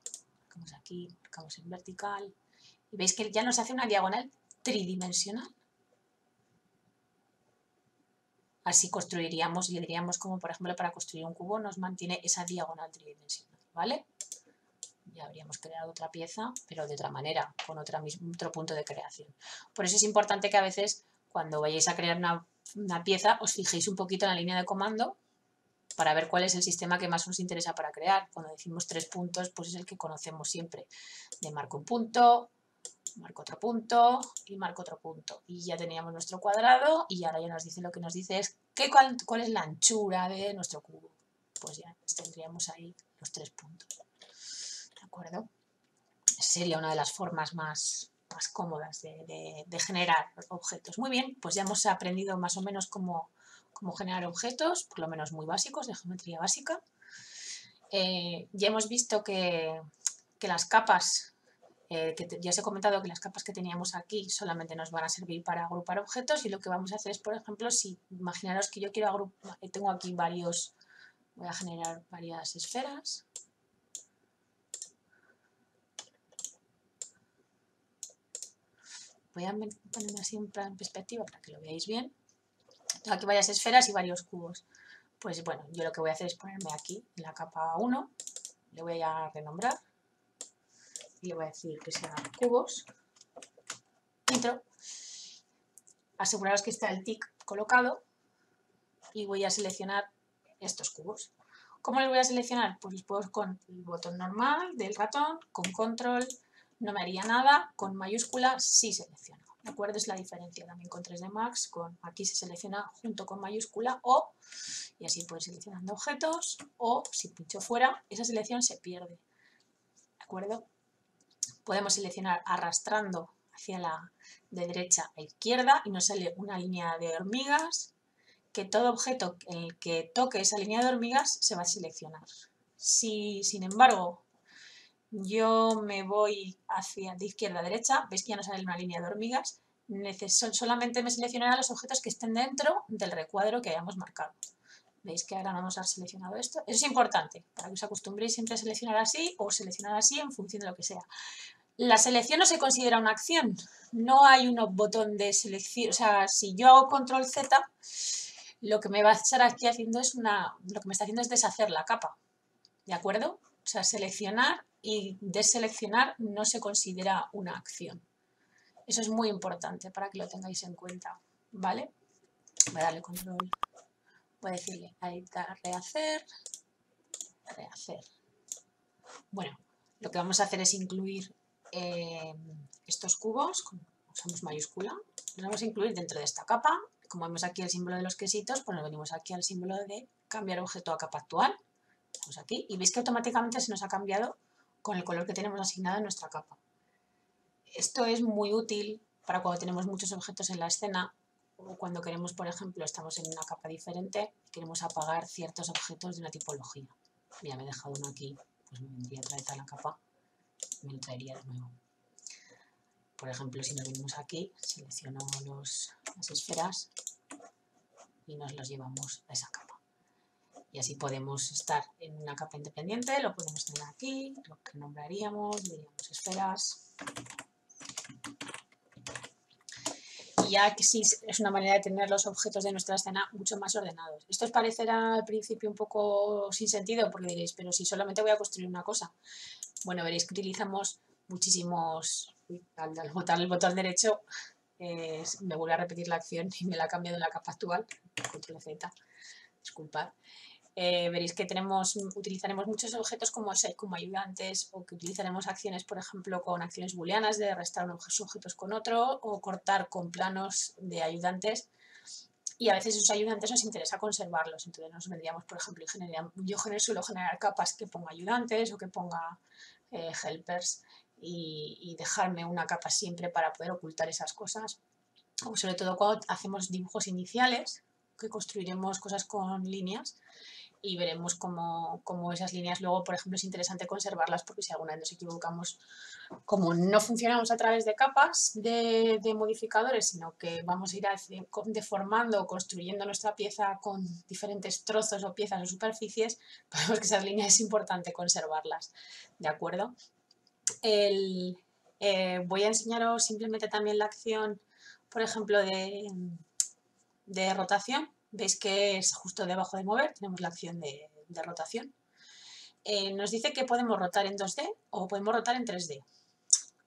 marcamos en vertical. Y veis que ya nos hace una diagonal tridimensional. Así construiríamos y diríamos como, por ejemplo, para construir un cubo nos mantiene esa diagonal tridimensional, ¿vale? Ya habríamos creado otra pieza, pero de otra manera, con otro punto de creación. Por eso es importante que a veces, cuando vayáis a crear una pieza, os fijéis un poquito en la línea de comando para ver cuál es el sistema que más os interesa para crear. Cuando decimos 3 puntos, pues es el que conocemos siempre. De marco un punto, marco otro punto y marco otro punto. Y ya teníamos nuestro cuadrado y ahora ya nos dice lo que nos dice es cuál es la anchura de nuestro cubo. Pues ya tendríamos ahí los 3 puntos. ¿De acuerdo? Sería una de las formas más cómodas de generar objetos. Muy bien, pues ya hemos aprendido más o menos cómo generar objetos, por lo menos muy básicos, de geometría básica. Ya hemos visto que las capas, ya os he comentado que las capas que teníamos aquí solamente nos van a servir para agrupar objetos y lo que vamos a hacer es, por ejemplo, si imaginaros que yo quiero agrupar, tengo aquí voy a generar varias esferas. Voy a ponerme así en perspectiva para que lo veáis bien. Tengo aquí varias esferas y varios cubos. Pues bueno, yo lo que voy a hacer es ponerme aquí en la capa 1, le voy a renombrar y le voy a decir que sean cubos. Intro. Aseguraros que está el tick colocado y voy a seleccionar estos cubos. ¿Cómo los voy a seleccionar? Pues los puedo con el botón normal del ratón, con control, no me haría nada, con mayúscula sí selecciono. ¿De acuerdo? Es la diferencia también con 3D Max, aquí se selecciona junto con mayúscula o, y así puedo ir seleccionando objetos, o si pincho fuera, esa selección se pierde. ¿De acuerdo? Podemos seleccionar arrastrando de derecha a izquierda y nos sale una línea de hormigas, que todo objeto en el que toque esa línea de hormigas se va a seleccionar. Si, sin embargo, yo me voy de izquierda a derecha, veis que ya no sale una línea de hormigas, solamente me seleccionará los objetos que estén dentro del recuadro que hayamos marcado. Veis que ahora no nos ha seleccionado esto. Eso es importante, para que os acostumbréis siempre a seleccionar así o seleccionar así en función de lo que sea. La selección no se considera una acción, no hay un botón de selección, o sea, si yo hago control Z, lo que me va a estar aquí haciendo lo que me está haciendo es deshacer la capa, ¿de acuerdo? O sea, seleccionar y deseleccionar no se considera una acción. Eso es muy importante para que lo tengáis en cuenta, ¿vale? Voy a darle control, voy a decirle a editar, rehacer. Bueno, lo que vamos a hacer es incluir estos cubos, usamos mayúscula, los vamos a incluir dentro de esta capa. Como vemos aquí el símbolo de los quesitos, pues nos venimos aquí al símbolo de cambiar objeto a capa actual. Vamos aquí y veis que automáticamente se nos ha cambiado con el color que tenemos asignado en nuestra capa. Esto es muy útil para cuando tenemos muchos objetos en la escena o cuando queremos, por ejemplo, estamos en una capa diferente y queremos apagar ciertos objetos de una tipología. Mira, me he dejado uno aquí, pues me vendría otra vez a la capa y me lo traería de nuevo. Por ejemplo, si nos venimos aquí, selecciono las esferas y nos los llevamos a esa capa. Y así podemos estar en una capa independiente, lo podemos tener aquí, lo que nombraríamos, diríamos esferas. ya que sí es una manera de tener los objetos de nuestra escena mucho más ordenados. Esto os parecerá al principio un poco sin sentido porque diréis, pero si solamente voy a construir una cosa. Bueno, veréis que utilizamos muchísimos... Al botar el botón derecho me vuelve a repetir la acción y me la ha cambiado en la capa actual. Control Z, disculpad. Veréis que utilizaremos muchos objetos como ayudantes, o que utilizaremos acciones, por ejemplo, con acciones booleanas de restar unos objetos con otro, o cortar con planos de ayudantes. Y a veces esos ayudantes nos interesa conservarlos. Entonces nos vendríamos, por ejemplo, yo suelo generar capas que ponga ayudantes o que ponga helpers y dejarme una capa siempre para poder ocultar esas cosas. O sobre todo cuando hacemos dibujos iniciales, que construiremos cosas con líneas y veremos cómo esas líneas luego, por ejemplo, es interesante conservarlas porque si alguna vez nos equivocamos, como no funcionamos a través de capas de modificadores, sino que vamos a ir deformando o construyendo nuestra pieza con diferentes trozos o piezas o superficies, vemos que esas líneas es importante conservarlas, ¿de acuerdo? Voy a enseñaros simplemente también la acción, por ejemplo, de rotación. Veis que es justo debajo de mover, tenemos la acción de rotación. Nos dice que podemos rotar en 2D o podemos rotar en 3D.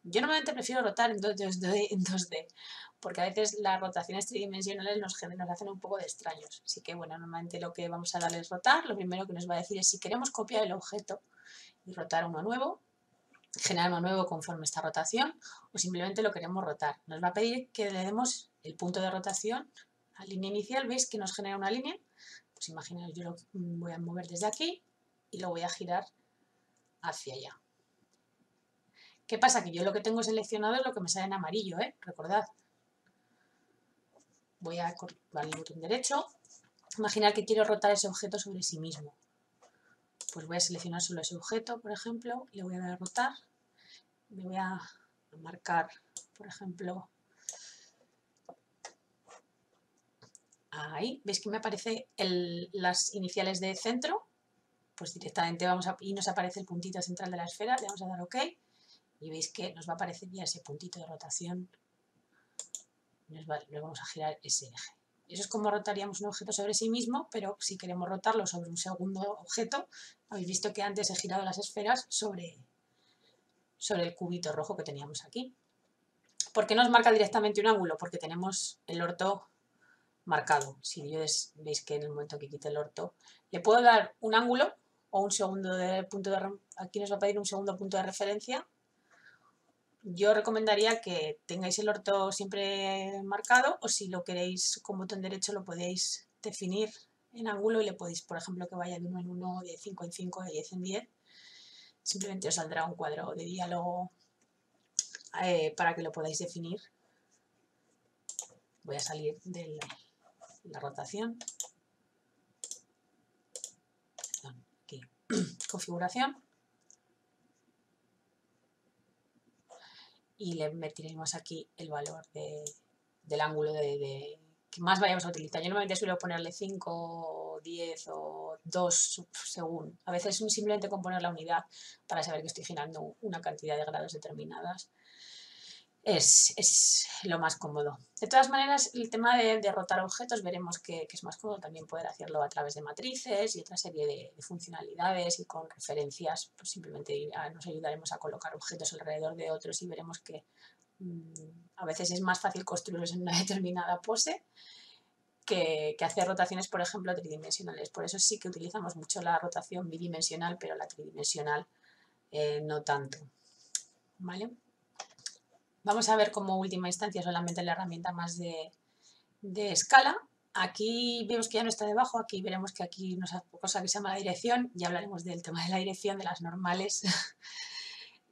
Yo normalmente prefiero rotar en 2D, porque a veces las rotaciones tridimensionales nos hacen un poco de extraños. Así que bueno, normalmente lo que vamos a darle es rotar. Lo primero que nos va a decir es si queremos copiar el objeto y rotar uno nuevo, generar uno nuevo conforme esta rotación, o simplemente lo queremos rotar. Nos va a pedir que le demos el punto de rotación a la línea inicial. ¿Veis que nos genera una línea? Pues imaginaos, yo lo voy a mover desde aquí y lo voy a girar hacia allá. ¿Qué pasa? Que yo lo que tengo seleccionado es lo que me sale en amarillo, recordad. Voy a darle el botón derecho. Imaginar que quiero rotar ese objeto sobre sí mismo. Pues voy a seleccionar solo ese objeto, por ejemplo, y le voy a dar a rotar. Me voy a marcar, por ejemplo, ahí. ¿Veis que me aparece las iniciales de centro? Pues directamente y nos aparece el puntito central de la esfera. Le vamos a dar OK. Y veis que nos va a aparecer ya ese puntito de rotación. Le vamos a girar ese eje. Eso es como rotaríamos un objeto sobre sí mismo, pero si queremos rotarlo sobre un segundo objeto, habéis visto que antes he girado las esferas sobre el cubito rojo que teníamos aquí. ¿Por qué nos marca directamente un ángulo? Porque tenemos el orto marcado. Si veis que en el momento que quite el orto, le puedo dar un ángulo o un segundo punto de aquí nos va a pedir un segundo punto de referencia. Yo recomendaría que tengáis el orto siempre marcado, o si lo queréis con botón derecho lo podéis definir en ángulo y le podéis, por ejemplo, que vaya de 1 en 1, de 5 en 5, de 10 en 10. Simplemente os saldrá un cuadro de diálogo para que lo podáis definir. Voy a salir de la rotación. Perdón, aquí. Configuración. Y le meteremos aquí el valor del ángulo que más vayamos a utilizar. Yo normalmente suelo ponerle 5, 10 o 2 según. A veces simplemente con poner la unidad para saber que estoy girando una cantidad de grados determinadas es lo más cómodo. De todas maneras, el tema de rotar objetos veremos que es más cómodo también poder hacerlo a través de matrices y otra serie de funcionalidades, y con referencias pues simplemente nos ayudaremos a colocar objetos alrededor de otros y veremos que a veces es más fácil construirlos en una determinada pose que hacer rotaciones, por ejemplo, tridimensionales. Por eso sí que utilizamos mucho la rotación bidimensional, pero la tridimensional no tanto. ¿Vale? Vamos a ver como última instancia solamente la herramienta más de escala. Aquí vemos que ya no está debajo, aquí veremos que aquí nos hace cosa que se llama la dirección. Ya hablaremos del tema de la dirección, de las normales.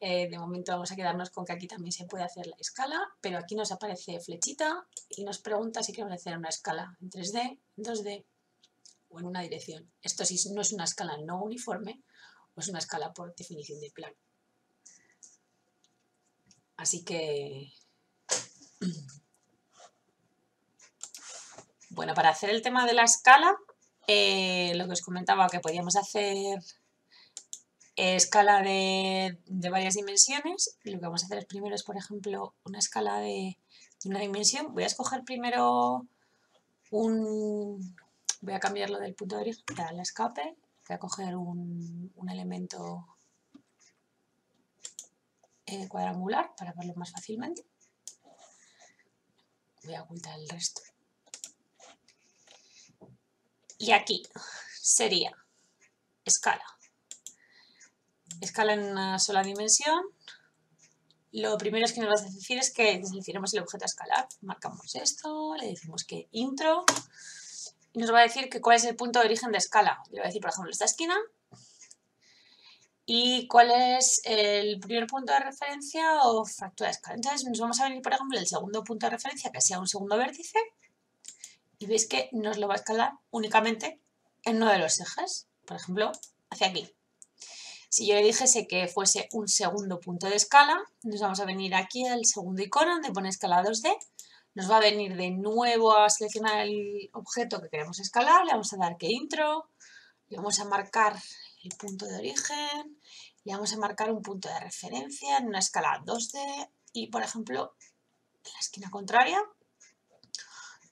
De momento vamos a quedarnos con que aquí también se puede hacer la escala, pero aquí nos aparece flechita y nos pregunta si queremos hacer una escala en 3D, en 2D o en una dirección. Esto sí no es una escala no uniforme, o es una escala por definición de plano. Así que, bueno, para hacer el tema de la escala, lo que os comentaba, que podíamos hacer escala de varias dimensiones. Lo que vamos a hacer primero es, por ejemplo, una escala de de una dimensión. Voy a escoger primero voy a cambiarlo del punto de origen al escape. Voy a coger un elemento cuadrangular para verlo más fácilmente. Voy a ocultar el resto. Y aquí sería escala. Escala en una sola dimensión. Lo primero que nos va a decir es que deseleccionemos el objeto a escalar. Marcamos esto, le decimos que intro. Y nos va a decir que cuál es el punto de origen de escala. Le voy a decir, por ejemplo, esta esquina. Y cuál es el primer punto de referencia o fractura de escala. Entonces nos vamos a venir, por ejemplo, el segundo punto de referencia, que sea un segundo vértice. Y veis que nos lo va a escalar únicamente en uno de los ejes. Por ejemplo, hacia aquí. Si yo le dijese que fuese un segundo punto de escala, nos vamos a venir aquí al segundo icono donde pone escala 2D. Nos va a venir de nuevo a seleccionar el objeto que queremos escalar. Le vamos a dar que intro. Le vamos a marcar el punto de origen. Le vamos a marcar un punto de referencia en una escala 2D. Y, por ejemplo, en la esquina contraria,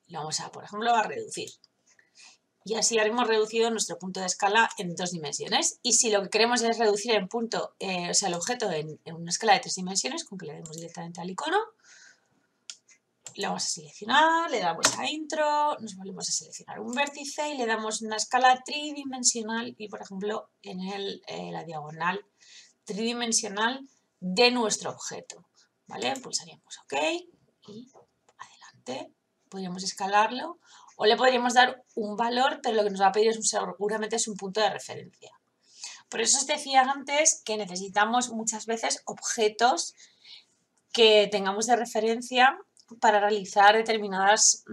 le vamos a, por ejemplo, a reducir. Y así habremos reducido nuestro punto de escala en 2 dimensiones. Y si lo que queremos es reducir el punto, el objeto en una escala de 3 dimensiones, con que le demos directamente al icono, le vamos a seleccionar, le damos a intro, nos volvemos a seleccionar un vértice y le damos una escala tridimensional y, por ejemplo, en la diagonal tridimensional de nuestro objeto. ¿Vale? Pulsaríamos OK y adelante. Podríamos escalarlo. O le podríamos dar un valor, pero lo que nos va a pedir seguramente es un punto de referencia. Por eso os decía antes que necesitamos muchas veces objetos que tengamos de referencia para realizar determinadas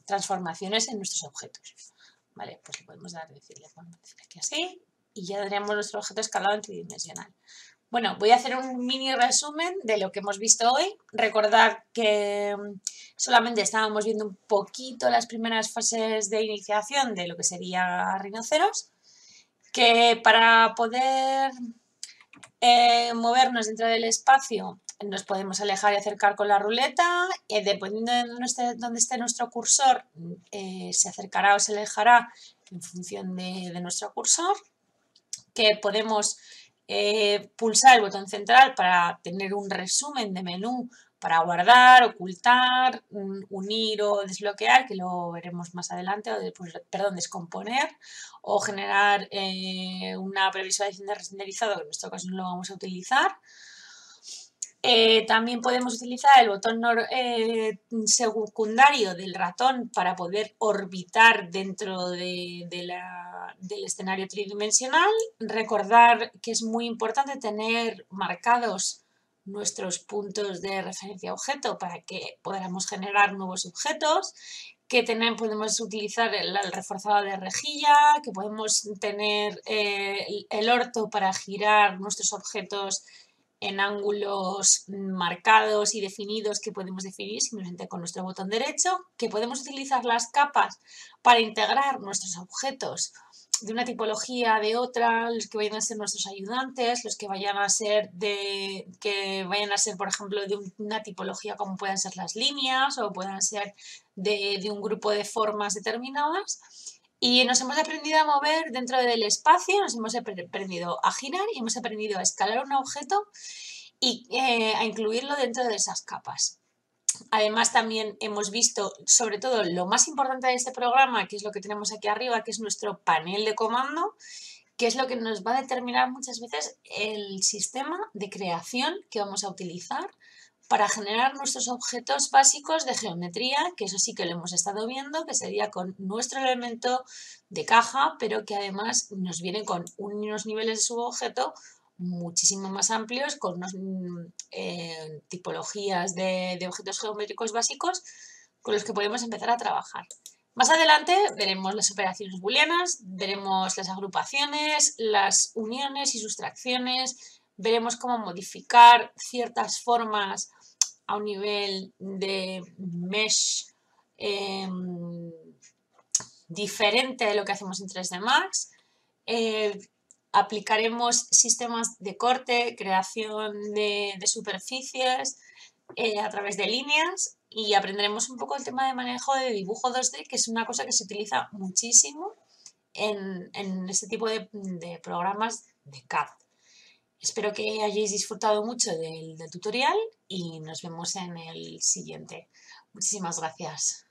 transformaciones en nuestros objetos. Vale, pues le podemos decir aquí así y ya tendríamos nuestro objeto escalado en tridimensional. Bueno, voy a hacer un mini resumen de lo que hemos visto hoy. Recordad que solamente estábamos viendo un poquito las primeras fases de iniciación de lo que sería rinoceros, que para poder movernos dentro del espacio nos podemos alejar y acercar con la ruleta, dependiendo de dónde esté nuestro cursor, se acercará o se alejará en función de nuestro cursor, que podemos pulsar el botón central para tener un resumen de menú para guardar, ocultar, unir o desbloquear, que lo veremos más adelante, o descomponer o generar una previsualización de renderizado, que en nuestro caso no lo vamos a utilizar. También podemos utilizar el botón secundario del ratón para poder orbitar dentro del escenario tridimensional. Recordar que es muy importante tener marcados nuestros puntos de referencia a objeto para que podamos generar nuevos objetos, que podemos utilizar el reforzado de rejilla, que podemos tener el orto para girar nuestros objetos en ángulos marcados y definidos que podemos definir simplemente con nuestro botón derecho, que podemos utilizar las capas para integrar nuestros objetos de una tipología de otra, los que vayan a ser nuestros ayudantes, los que vayan a ser por ejemplo, de una tipología como puedan ser las líneas o puedan ser de un grupo de formas determinadas. Y nos hemos aprendido a mover dentro del espacio, nos hemos aprendido a girar y hemos aprendido a escalar un objeto y a incluirlo dentro de esas capas. Además, también hemos visto, sobre todo, lo más importante de este programa, que es lo que tenemos aquí arriba, que es nuestro panel de comando, que es lo que nos va a determinar muchas veces el sistema de creación que vamos a utilizar para generar nuestros objetos básicos de geometría, que eso sí que lo hemos estado viendo, que sería con nuestro elemento de caja, pero que además nos viene con unos niveles de subobjeto muchísimo más amplios, con unas tipologías de objetos geométricos básicos con los que podemos empezar a trabajar. Más adelante veremos las operaciones booleanas, veremos las agrupaciones, las uniones y sustracciones, veremos cómo modificar ciertas formas a un nivel de mesh diferente de lo que hacemos en 3D Max. Aplicaremos sistemas de corte, creación de superficies a través de líneas. y aprenderemos un poco el tema de manejo de dibujo 2D, que es una cosa que se utiliza muchísimo en este tipo de programas de CAD. Espero que hayáis disfrutado mucho del tutorial y nos vemos en el siguiente. Muchísimas gracias.